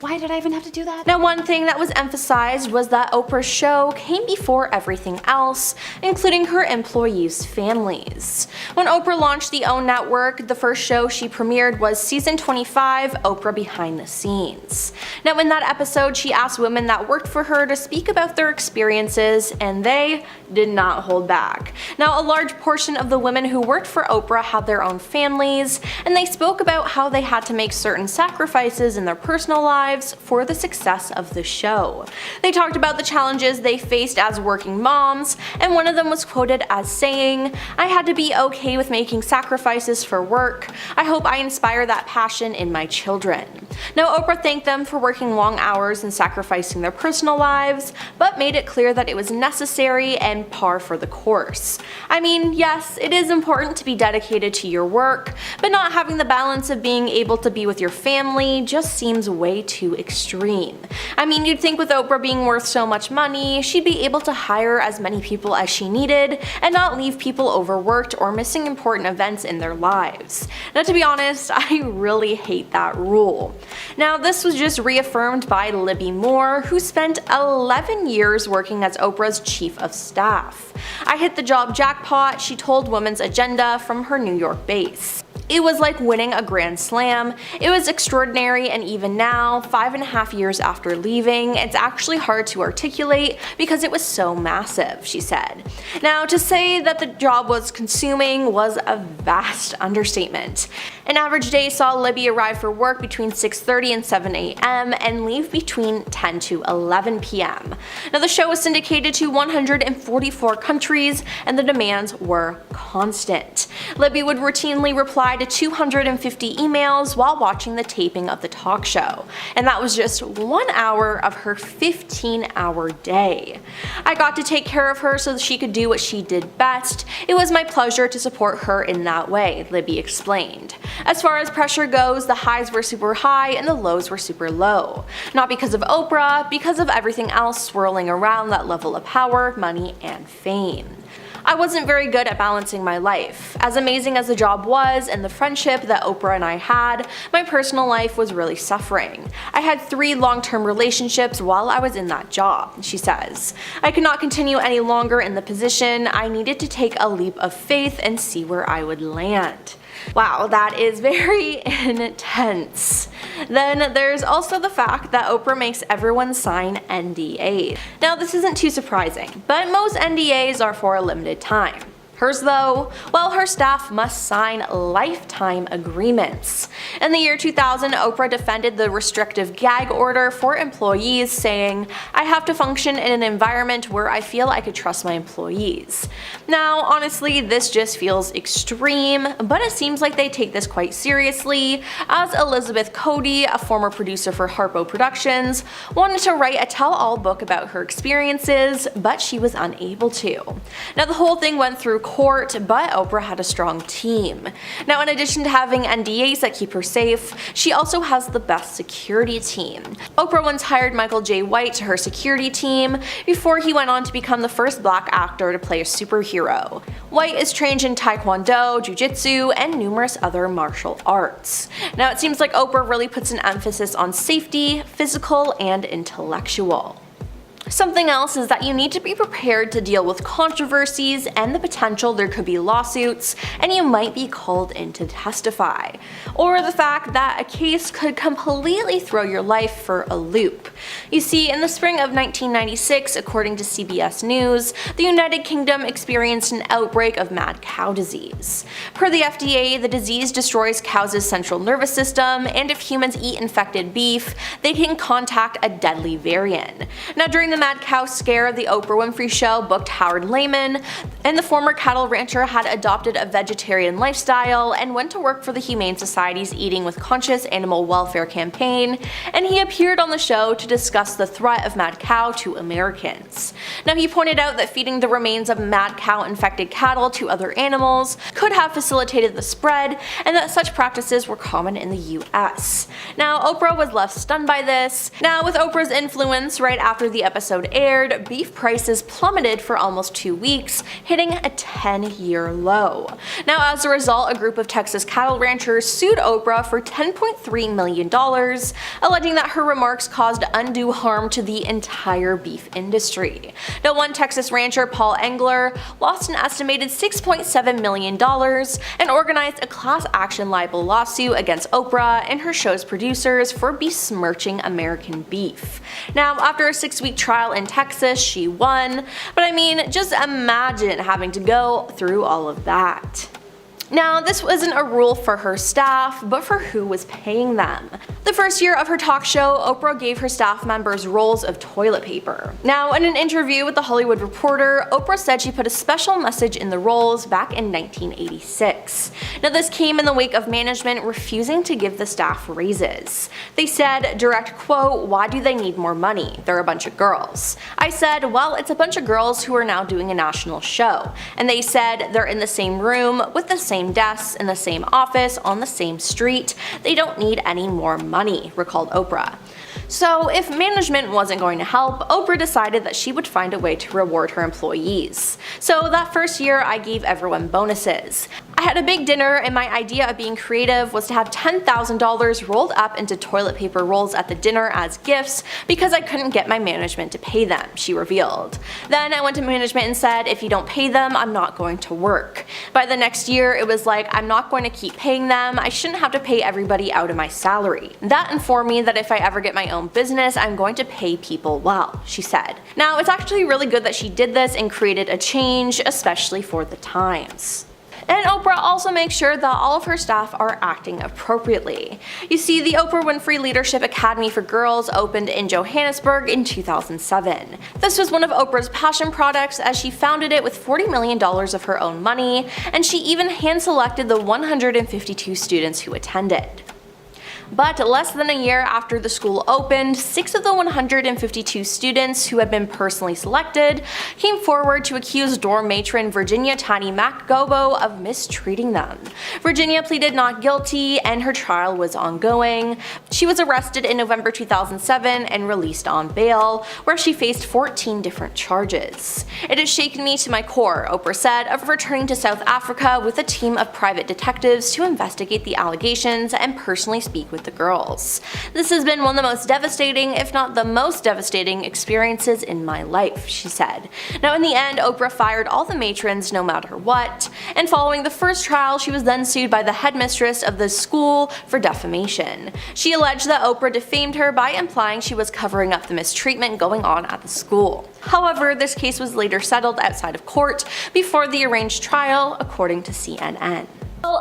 Why did I even have to do that? Now, one thing that was emphasized was that Oprah's show came before everything else, including her employees' families. When Oprah launched the OWN network, the first show she premiered was season 25, Oprah Behind the Scenes. Now, in that episode, she asked women that worked for her to speak about their experiences, and they did not hold back. Now, a large portion of the women who worked for Oprah had their own families, and they spoke about how they had to make certain sacrifices in their personal lives for the success of the show. They talked about the challenges they faced as working moms, and one of them was quoted as saying, "I had to be okay with making sacrifices for work. I hope I inspire that passion in my children." Now, Oprah thanked them for working long hours and sacrificing their personal lives, but made it clear that it was necessary and par for the course. I mean, yes, it is important to be dedicated to your work, but not having the balance of being able to be with your family just seems way too extreme. I mean, you'd think with Oprah being worth so much money, she'd be able to hire as many people as she needed and not leave people overworked or missing important events in their lives. Now, to be honest, I really hate that rule. Now, this was just reaffirmed by Libby Moore, who spent 11 years working as Oprah's chief of staff. "I hit the job jackpot," she told Women's Agenda from her New York base. "It was like winning a grand slam. It was extraordinary, and even now, 5.5 years after leaving, it's actually hard to articulate because it was so massive," she said. Now, to say that the job was consuming was a vast understatement. An average day saw Libby arrive for work between 6:30 and 7 a.m. and leave between 10 to 11 p.m. Now, the show was syndicated to 144 countries, and the demands were constant. Libby would routinely reply to 250 emails while watching the taping of the talk show, and that was just 1 hour of her 15-hour day. "I got to take care of her so that she could do what she did best. It was my pleasure to support her in that way," Libby explained. As far as pressure goes, the highs were super high and the lows were super low. Not because of Oprah, because of everything else swirling around that level of power, money, and fame. "I wasn't very good at balancing my life. As amazing as the job was and the friendship that Oprah and I had, my personal life was really suffering. I had 3 long-term relationships while I was in that job," she says. "I could not continue any longer in the position. I needed to take a leap of faith and see where I would land." Wow, that is very intense. Then there's also the fact that Oprah makes everyone sign NDAs. Now, this isn't too surprising, but most NDAs are for a limited time. Hers though, well, her staff must sign lifetime agreements. In the year 2000, Oprah defended the restrictive gag order for employees, saying, "I have to function in an environment where I feel I could trust my employees." Now, honestly, this just feels extreme, but it seems like they take this quite seriously, as Elizabeth Cody, a former producer for Harpo Productions, wanted to write a tell-all book about her experiences, but she was unable to. Now, the whole thing went through court, but Oprah had a strong team. Now, in addition to having NDAs that keep her safe, she also has the best security team. Oprah once hired Michael J. White to her security team before he went on to become the first black actor to play a superhero. White is trained in Taekwondo, Jiu-Jitsu, and numerous other martial arts. Now, it seems like Oprah really puts an emphasis on safety, physical, and intellectual. Something else is that you need to be prepared to deal with controversies and the potential there could be lawsuits, and you might be called in to testify. Or the fact that a case could completely throw your life for a loop. You see, in the spring of 1996, according to CBS News, the United Kingdom experienced an outbreak of mad cow disease. Per the FDA, the disease destroys cows' central nervous system, and if humans eat infected beef, they can contact a deadly variant. Now, during the mad cow scare, the Oprah Winfrey Show booked Howard Lehman, and the former cattle rancher had adopted a vegetarian lifestyle and went to work for the Humane Society's Eating with Conscious Animal Welfare campaign, and he appeared on the show to discuss the threat of mad cow to Americans. Now, he pointed out that feeding the remains of mad cow infected cattle to other animals could have facilitated the spread, and that such practices were common in the US. Now, Oprah was left stunned by this. Now, with Oprah's influence, right after the episode episode aired, beef prices plummeted for almost 2 weeks, hitting a 10-year low. Now, as a result, a group of Texas cattle ranchers sued Oprah for $10.3 million, alleging that her remarks caused undue harm to the entire beef industry. Now, one Texas rancher, Paul Engler, lost an estimated $6.7 million and organized a class action libel lawsuit against Oprah and her show's producers for besmirching American beef. Now, after a 6-week trial in Texas, she won, but I mean, just imagine having to go through all of that. Now, this wasn't a rule for her staff, but for who was paying them. The first year of her talk show, Oprah gave her staff members rolls of toilet paper. Now, in an interview with The Hollywood Reporter, Oprah said she put a special message in the rolls back in 1986. Now, this came in the wake of management refusing to give the staff raises. They said, direct quote, "Why do they need more money? They're a bunch of girls." I said, well, it's a bunch of girls who are now doing a national show. And they said they're in the same room with the same desks in the same office on the same street. They don't need any more money, recalled Oprah. So if management wasn't going to help, Oprah decided that she would find a way to reward her employees. So that first year, I gave everyone bonuses. I had a big dinner, and my idea of being creative was to have $10,000 rolled up into toilet paper rolls at the dinner as gifts because I couldn't get my management to pay them, she revealed. Then I went to management and said, if you don't pay them, I'm not going to work. By the next year, it was like, I'm not going to keep paying them. I shouldn't have to pay everybody out of my salary. That informed me that if I ever get my own business, I'm going to pay people well, she said. Now, it's actually really good that she did this and created a change, especially for the times. And Oprah also makes sure that all of her staff are acting appropriately. You see, the Oprah Winfrey Leadership Academy for Girls opened in Johannesburg in 2007. This was one of Oprah's passion products, as she founded it with $40 million of her own money, and she even hand-selected the 152 students who attended. But less than a year after the school opened, 6 of the 152 students who had been personally selected came forward to accuse dorm matron Virginia Tiny MacGobo of mistreating them. Virginia pleaded not guilty, and her trial was ongoing. She was arrested in November 2007 and released on bail, where she faced 14 different charges. "It has shaken me to my core," Oprah said, of returning to South Africa with a team of private detectives to investigate the allegations and personally speak with the girls. "This has been one of the most devastating, if not the most devastating, experiences in my life," she said. Now, in the end, Oprah fired all the matrons no matter what, and following the first trial, she was then sued by the headmistress of the school for defamation. She alleged that Oprah defamed her by implying she was covering up the mistreatment going on at the school. However, this case was later settled outside of court before the arranged trial, according to CNN.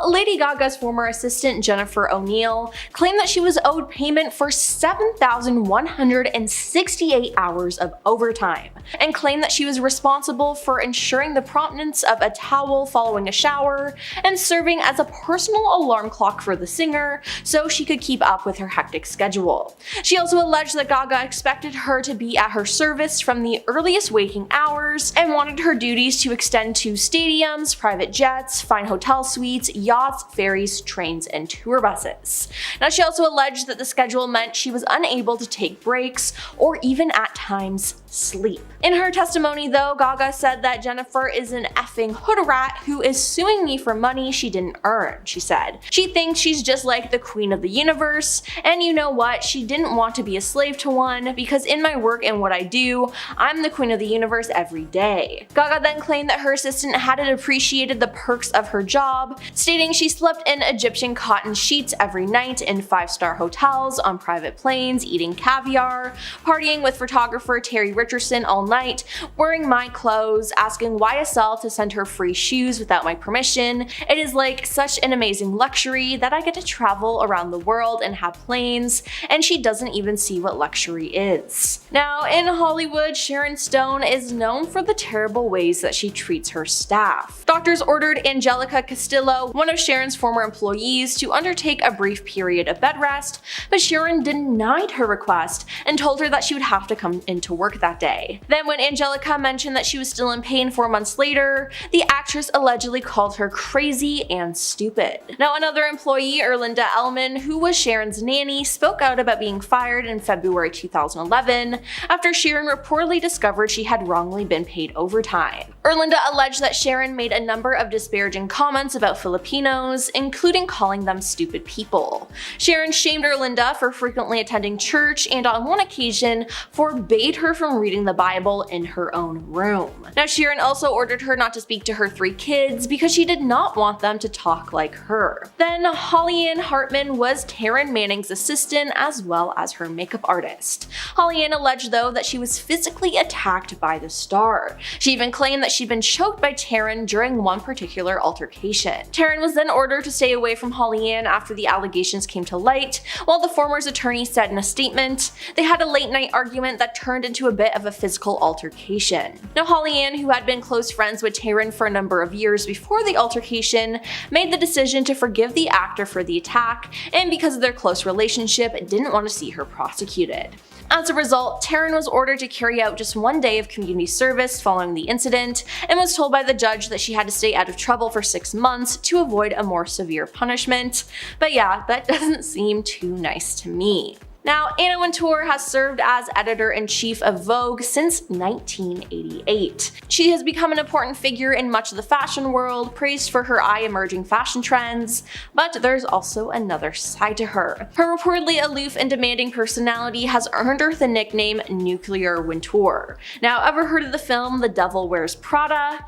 Lady Gaga's former assistant Jennifer O'Neill claimed that she was owed payment for 7,168 hours of overtime, and claimed that she was responsible for ensuring the promptness of a towel following a shower and serving as a personal alarm clock for the singer so she could keep up with her hectic schedule. She also alleged that Gaga expected her to be at her service from the earliest waking hours and wanted her duties to extend to stadiums, private jets, fine hotel suites, yachts, ferries, trains, and tour buses. Now, she also alleged that the schedule meant she was unable to take breaks or even at times sleep. In her testimony, though, Gaga said that Jennifer is an effing hood rat who is suing me for money she didn't earn, she said. She thinks she's just like the queen of the universe, and you know what? She didn't want to be a slave to one, because in my work and what I do, I'm the queen of the universe every day. Gaga then claimed that her assistant hadn't appreciated the perks of her job, stating she slept in Egyptian cotton sheets every night in 5-star hotels, on private planes, eating caviar, partying with photographer Terry Richardson all night, wearing my clothes, asking YSL to send her free shoes without my permission. It is like such an amazing luxury that I get to travel around the world and have planes, and she doesn't even see what luxury is. Now, in Hollywood, Sharon Stone is known for the terrible ways that she treats her staff. Doctors ordered Angelica Castillo, one of Sharon's former employees, to undertake a brief period of bed rest, but Sharon denied her request and told her that she would have to come into work that that day. Then when Angelica mentioned that she was still in pain 4 months later, the actress allegedly called her crazy and stupid. Now another employee, Erlinda Ellman, who was Sharon's nanny, spoke out about being fired in February 2011 after Sharon reportedly discovered she had wrongly been paid overtime. Erlinda alleged that Sharon made a number of disparaging comments about Filipinos, including calling them stupid people. Sharon shamed Erlinda for frequently attending church and on one occasion forbade her from reading the Bible in her own room. Now Sharon also ordered her not to speak to her 3 kids because she did not want them to talk like her. Then Holly Ann Hartman was Taryn Manning's assistant as well as her makeup artist. Holly Ann alleged though that she was physically attacked by the star. She even claimed that she'd been choked by Taryn during one particular altercation. Taryn was then ordered to stay away from Holly Ann after the allegations came to light, while the former's attorney said in a statement, they had a late night argument that turned into a bit of a physical altercation. Now Holly Ann, who had been close friends with Taryn for a number of years before the altercation, made the decision to forgive the actor for the attack, and because of their close relationship, didn't want to see her prosecuted. As a result, Taryn was ordered to carry out just 1 day of community service following the incident, and was told by the judge that she had to stay out of trouble for 6 months to avoid a more severe punishment. But yeah, that doesn't seem too nice to me. Now, Anna Wintour has served as editor-in-chief of Vogue since 1988. She has become an important figure in much of the fashion world, praised for her eye-emerging fashion trends, but there's also another side to her. Her reportedly aloof and demanding personality has earned her the nickname Nuclear Wintour. Now, ever heard of the film The Devil Wears Prada?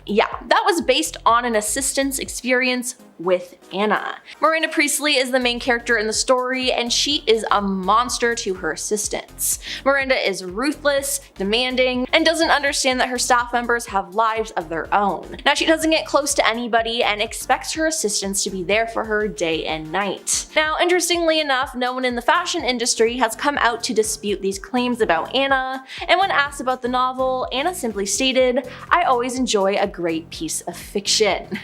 Yeah, that was based on an assistant's experience with Anna. Miranda Priestley is the main character in the story, and she is a monster to her assistants. Miranda is ruthless, demanding, and doesn't understand that her staff members have lives of their own. Now she doesn't get close to anybody and expects her assistants to be there for her day and night. Now interestingly enough, no one in the fashion industry has come out to dispute these claims about Anna, and when asked about the novel, Anna simply stated, "I always enjoy a great piece of fiction."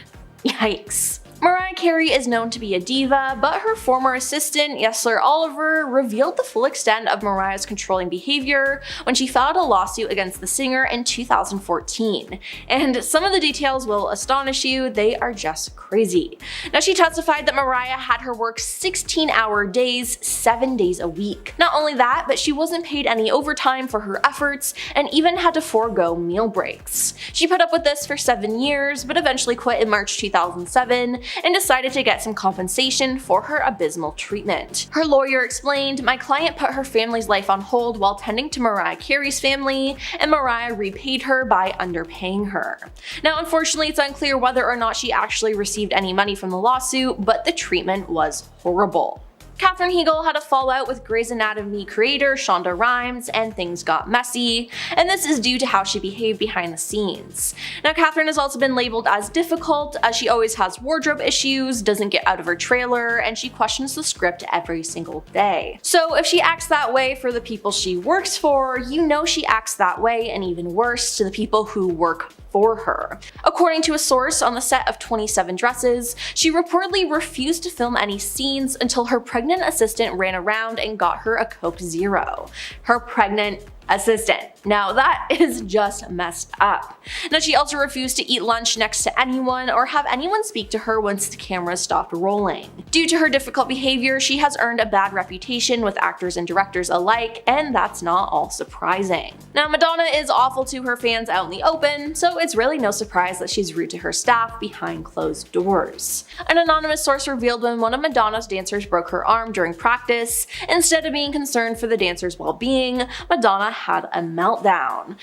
Yikes. Mariah Carey is known to be a diva, but her former assistant, Yesler Oliver, revealed the full extent of Mariah's controlling behavior when she filed a lawsuit against the singer in 2014. And some of the details will astonish you, they are just crazy. Now she testified that Mariah had her work 16-hour days, 7 days a week. Not only that, but she wasn't paid any overtime for her efforts and even had to forego meal breaks. She put up with this for 7 years, but eventually quit in March 2007 and decided to get some compensation for her abysmal treatment. Her lawyer explained, "My client put her family's life on hold while tending to Mariah Carey's family, and Mariah repaid her by underpaying her." Now unfortunately, it's unclear whether or not she actually received any money from the lawsuit, but the treatment was horrible. Katherine Heigl had a fallout with Grey's Anatomy creator Shonda Rhimes, and things got messy, and this is due to how she behaved behind the scenes. Now Katherine has also been labeled as difficult, as she always has wardrobe issues, doesn't get out of her trailer, and she questions the script every single day. So if she acts that way for the people she works for, you know she acts that way, and even worse, to the people who work for her. According to a source on the set of 27 Dresses, she reportedly refused to film any scenes until her pregnant assistant ran around and got her a Coke Zero. Her pregnant assistant. Now that is just messed up. Now she also refused to eat lunch next to anyone or have anyone speak to her once the cameras stopped rolling. Due to her difficult behavior, she has earned a bad reputation with actors and directors alike, and that's not all surprising. Now Madonna is awful to her fans out in the open, so it's really no surprise that she's rude to her staff behind closed doors. An anonymous source revealed when one of Madonna's dancers broke her arm during practice, instead of being concerned for the dancer's well-being, Madonna had a meltdown.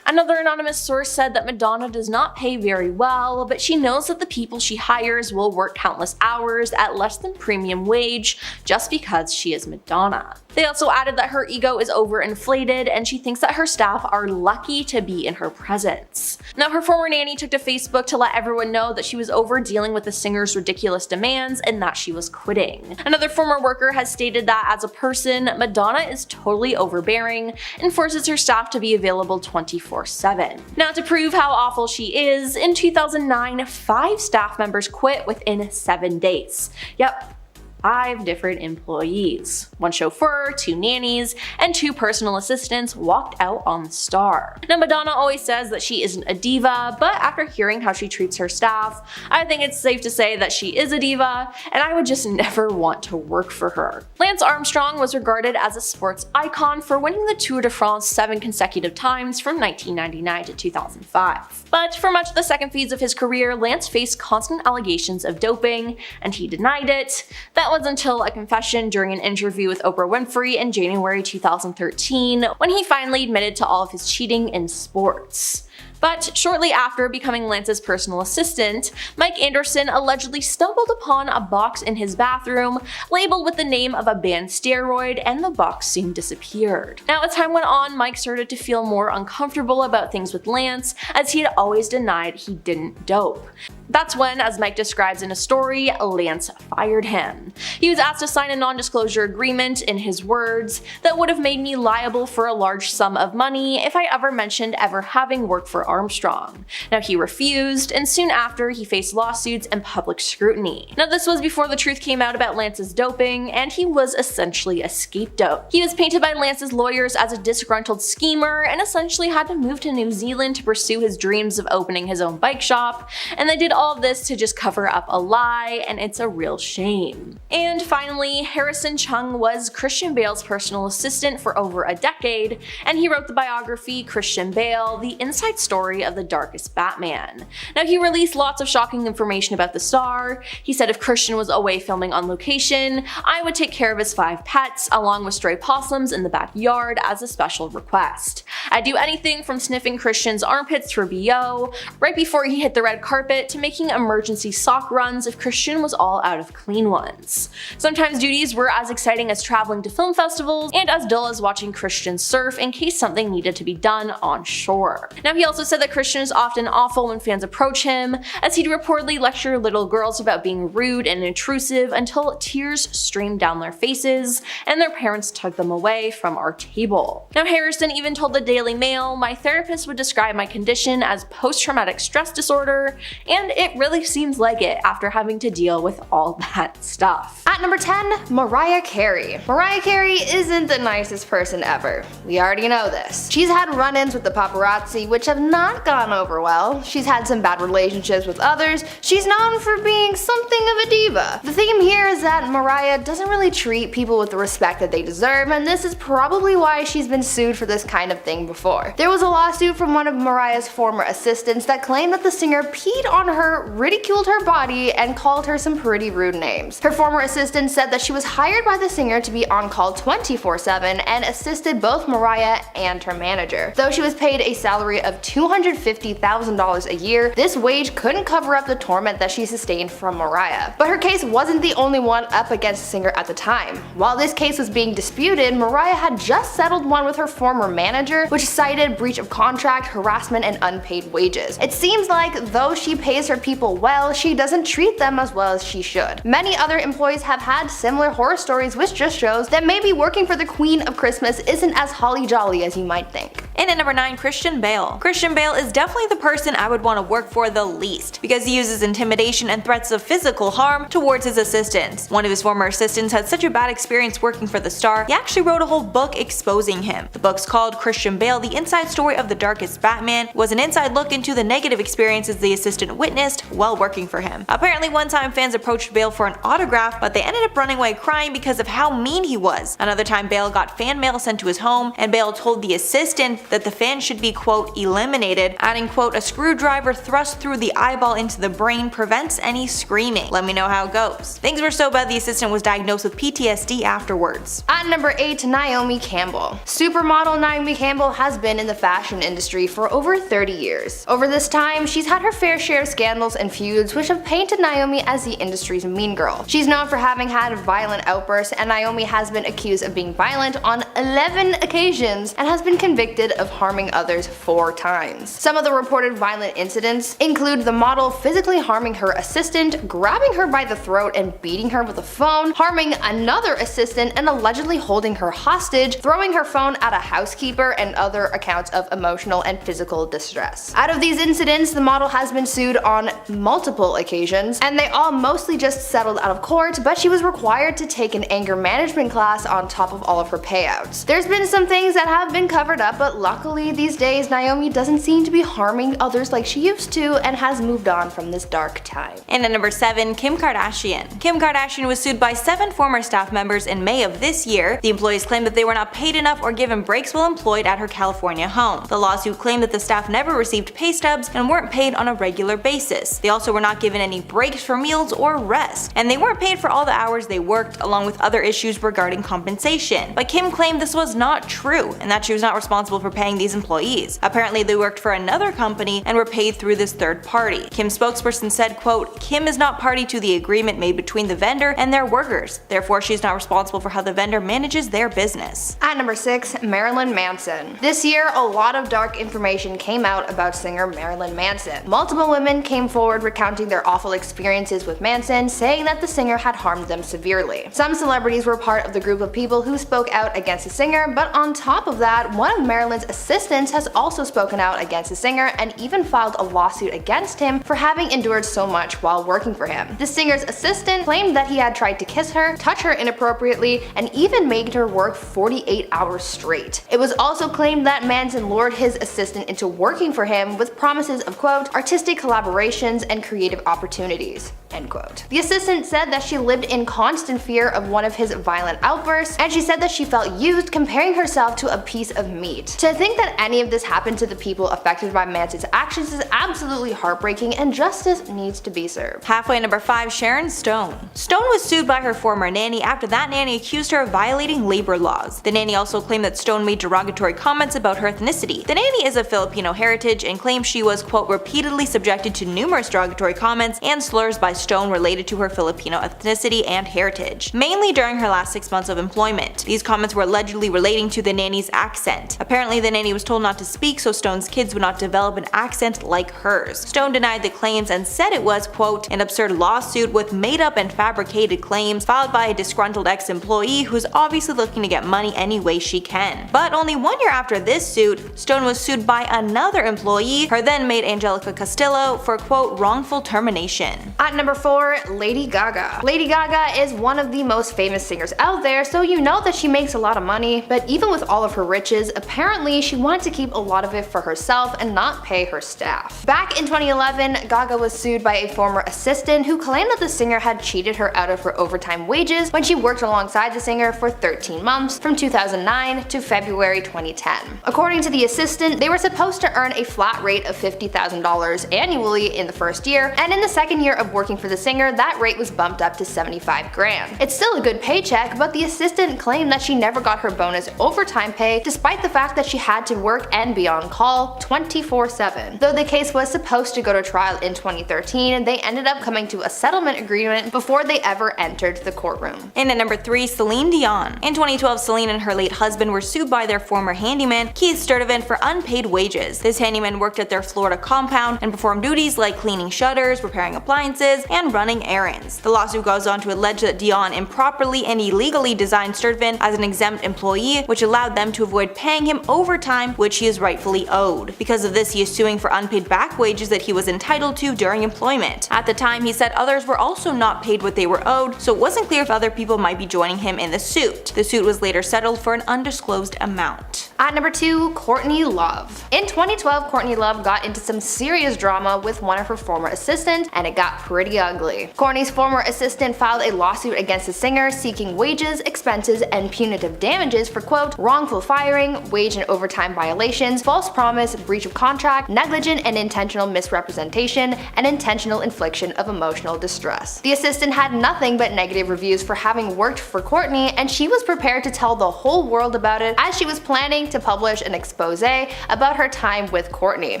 Another anonymous source said that Madonna does not pay very well, but she knows that the people she hires will work countless hours at less than premium wage just because she is Madonna. They also added that her ego is overinflated and she thinks that her staff are lucky to be in her presence. Now her former nanny took to Facebook to let everyone know that she was over dealing with the singer's ridiculous demands and that she was quitting. Another former worker has stated that as a person, Madonna is totally overbearing and forces her staff to be available 24/7. Now to prove how awful she is, in 2009, 5 staff members quit within 7 days. Yep. 5 different employees. 1 chauffeur, 2 nannies, and 2 personal assistants walked out on the star. Now Madonna always says that she isn't a diva, but after hearing how she treats her staff, I think it's safe to say that she is a diva, and I would just never want to work for her. Lance Armstrong was regarded as a sports icon for winning the Tour de France 7 consecutive times from 1999 to 2005. But for much of the second phase of his career, Lance faced constant allegations of doping, and he denied it. That was until a confession during an interview with Oprah Winfrey in January 2013, when he finally admitted to all of his cheating in sports. But shortly after becoming Lance's personal assistant, Mike Anderson allegedly stumbled upon a box in his bathroom labeled with the name of a banned steroid, and the box soon disappeared. Now, as time went on, Mike started to feel more uncomfortable about things with Lance, as he had always denied he didn't dope. That's when, as Mike describes in a story, Lance fired him. He was asked to sign a non-disclosure agreement, in his words, that would have made me liable for a large sum of money if I ever mentioned ever having worked for Armstrong. Now he refused, and soon after he faced lawsuits and public scrutiny. Now this was before the truth came out about Lance's doping, and he was essentially a scapegoat. He was painted by Lance's lawyers as a disgruntled schemer and essentially had to move to New Zealand to pursue his dreams of opening his own bike shop, and they did all of this to just cover up a lie, and it's a real shame. And finally, Harrison Chung was Christian Bale's personal assistant for over a decade, and he wrote the biography Christian Bale: The Inside Story of the Darkest Batman. Now he released lots of shocking information about the star. He said if Christian was away filming on location, I would take care of his 5 pets, along with stray possums in the backyard, as a special request. I'd do anything from sniffing Christian's armpits for BO, right before he hit the red carpet, to making emergency sock runs if Christian was all out of clean ones. Sometimes duties were as exciting as traveling to film festivals, and as dull as watching Christian surf in case something needed to be done on shore. Now he also said that Christian is often awful when fans approach him, as he'd reportedly lecture little girls about being rude and intrusive until tears streamed down their faces and their parents took them away from our table. Now Harrison even told the Daily Mail, "My therapist would describe my condition as post-traumatic stress disorder, and it really seems like it after having to deal with all that stuff." At number 10, Mariah Carey. Mariah Carey isn't the nicest person ever. We already know this. She's had run-ins with the paparazzi, which have not gone over well. She's had some bad relationships with others. She's known for being something of a diva. The theme here is that Mariah doesn't really treat people with the respect that they deserve, and this is probably why she's been sued for this kind of thing before. There was a lawsuit from one of Mariah's former assistants that claimed that the singer peed on her, ridiculed her body, and called her some pretty rude names. Her former assistant said that she was hired by the singer to be on call 24/7 and assisted both Mariah and her manager. Though she was paid a salary of $250,000 a year, this wage couldn't cover up the torment that she sustained from Mariah. But her case wasn't the only one up against the singer at the time. While this case was being disputed, Mariah had just settled one with her former manager, which cited breach of contract, harassment, and unpaid wages. It seems like though she pays her people well, she doesn't treat them as well as she should. Many other employees have had similar horror stories, which just shows that maybe working for the Queen of Christmas isn't as holly jolly as you might think. And at number 9, Christian Bale. Christian Bale is definitely the person I would want to work for the least, because he uses intimidation and threats of physical harm towards his assistants. One of his former assistants had such a bad experience working for the star, he actually wrote a whole book exposing him. The book's called Christian Bale: The Inside Story of the Darkest Batman. It was an inside look into the negative experiences the assistant witnessed while working for him. Apparently one time fans approached Bale for an autograph, but they ended up running away crying because of how mean he was. Another time Bale got fan mail sent to his home, and Bale told the assistant that the fan should be quote eliminated, adding quote a screwdriver thrust through the eyeball into the brain prevents any screaming. Let me know how it goes. Things were so bad the assistant was diagnosed with PTSD afterwards. At number 8, Naomi Campbell. Supermodel Naomi Campbell has been in the fashion industry for over 30 years. Over this time, she's had her fair share of scandals and feuds which have painted Naomi as the industry's mean girl. She's known for having had violent outbursts, and Naomi has been accused of being violent on 11 occasions and has been convicted of harming others 4 times. Some of the reported violent incidents include the model physically harming her assistant, grabbing her by the throat and beating her with a phone, harming another assistant and allegedly holding her hostage, throwing her phone at a housekeeper, and other accounts of emotional and physical distress. Out of these incidents, the model has been sued on on multiple occasions, and they all mostly just settled out of court, but she was required to take an anger management class on top of all of her payouts. There's been some things that have been covered up, but luckily these days Naomi doesn't seem to be harming others like she used to and has moved on from this dark time. And at number 7, Kim Kardashian. Kim Kardashian was sued by 7 former staff members in May of this year. The employees claimed that they were not paid enough or given breaks while employed at her California home. The lawsuit claimed that the staff never received pay stubs and weren't paid on a regular basis. They also were not given any breaks for meals or rest, and they weren't paid for all the hours they worked, along with other issues regarding compensation. But Kim claimed this was not true and that she was not responsible for paying these employees. Apparently they worked for another company and were paid through this third party. Kim's spokesperson said, quote, "Kim is not party to the agreement made between the vendor and their workers. Therefore, she is not responsible for how the vendor manages their business." At number 6, Marilyn Manson. This year, a lot of dark information came out about singer Marilyn Manson. Multiple women came forward recounting their awful experiences with Manson, saying that the singer had harmed them severely. Some celebrities were part of the group of people who spoke out against the singer, but on top of that, one of Marilyn's assistants has also spoken out against the singer and even filed a lawsuit against him for having endured so much while working for him. The singer's assistant claimed that he had tried to kiss her, touch her inappropriately, and even made her work 48 hours straight. It was also claimed that Manson lured his assistant into working for him with promises of, quote, "artistic collaborations and creative opportunities." End quote. The assistant said that she lived in constant fear of one of his violent outbursts, and she said that she felt used, comparing herself to a piece of meat. To think that any of this happened to the people affected by Manson's actions is absolutely heartbreaking, and justice needs to be served. Halfway at number 5, Sharon Stone. Stone was sued by her former nanny after that nanny accused her of violating labor laws. The nanny also claimed that Stone made derogatory comments about her ethnicity. The nanny is of Filipino heritage and claims she was, quote, "repeatedly subjected to numerous derogatory comments and slurs by Stone related to her Filipino ethnicity and heritage, mainly during her last 6 months of employment. These comments were allegedly relating to the nanny's accent. Apparently the nanny was told not to speak so Stone's kids would not develop an accent like hers. Stone denied the claims and said it was, quote, "an absurd lawsuit with made up and fabricated claims filed by a disgruntled ex-employee who's obviously looking to get money any way she can." But only 1 year after this suit, Stone was sued by another employee, her then maid Angelica Castillo, for, quote, "wrongful termination." At number 4, Lady Gaga. Lady Gaga is one of the most famous singers out there, so you know that she makes a lot of money, but even with all of her riches, apparently she wanted to keep a lot of it for herself and not pay her staff. Back in 2011, Gaga was sued by a former assistant who claimed that the singer had cheated her out of her overtime wages when she worked alongside the singer for 13 months from 2009 to February 2010. According to the assistant, they were supposed to earn a flat rate of $50,000 annually in the first year, and in the second year of working for the singer, that rate was bumped up to 75 grand. It's still a good paycheck, but the assistant claimed that she never got her bonus overtime pay despite the fact that she had to work and be on call 24/7. Though the case was supposed to go to trial in 2013, they ended up coming to a settlement agreement before they ever entered the courtroom. And at number 3, Celine Dion. In 2012, Celine and her late husband were sued by their former handyman, Keith Sturdivant, for unpaid wages. This handyman worked at their Florida compound and performed duties like cleaning shutters, repairing appliances, and running errands. The lawsuit goes on to allege that Dion improperly and illegally designed Sturdivant as an exempt employee, which allowed them to avoid paying him overtime, which he is rightfully owed. Because of this, he is suing for unpaid back wages that he was entitled to during employment. At the time, he said others were also not paid what they were owed, so it wasn't clear if other people might be joining him in the suit. The suit was later settled for an undisclosed amount. At number 2, Courtney Love. In 2012, Courtney Love got into some serious drama with one of her former assistants, and it got pretty ugly. Courtney's former assistant filed a lawsuit against the singer seeking wages, expenses, and punitive damages for, quote, "wrongful firing, wage and overtime violations, false promise, breach of contract, negligent and intentional misrepresentation, and intentional infliction of emotional distress." The assistant had nothing but negative reviews for having worked for Courtney, and she was prepared to tell the whole world about it as she was planning to publish an expose about her time with Courtney.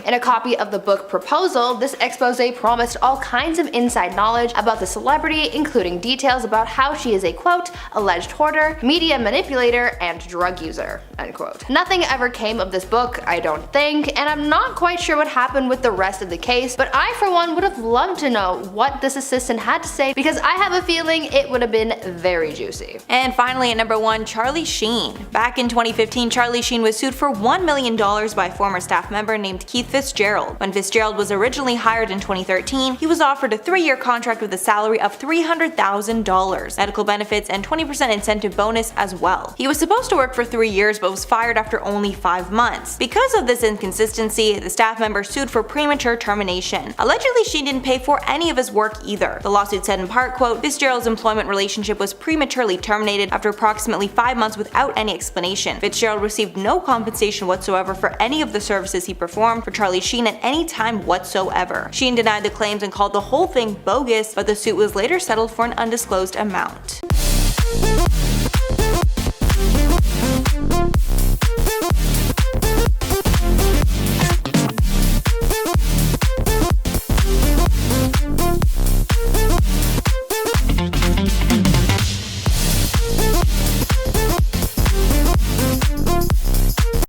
In a copy of the book Proposal, this expose promised all kinds of inside knowledge about the celebrity, including details about how she is a, quote, "alleged hoarder, media manipulator, and drug user," end quote. Nothing ever came of this book, I don't think, and I'm not quite sure what happened with the rest of the case, but I for one would have loved to know what this assistant had to say, because I have a feeling it would have been very juicy. And finally at number 1, Charlie Sheen. Back in 2015, Charlie Sheen Sheen was sued for $1 million by a former staff member named Keith Fitzgerald. When Fitzgerald was originally hired in 2013, he was offered a 3-year contract with a salary of $300,000, medical benefits, and 20% incentive bonus as well. He was supposed to work for 3 years but was fired after only 5 months. Because of this inconsistency, the staff member sued for premature termination. Allegedly, Sheen didn't pay for any of his work either. The lawsuit said in part, quote, Fitzgerald's employment relationship was prematurely terminated after approximately 5 months without any explanation. Fitzgerald received no compensation whatsoever for any of the services he performed for Charlie Sheen at any time whatsoever. Sheen denied the claims and called the whole thing bogus, but the suit was later settled for an undisclosed amount.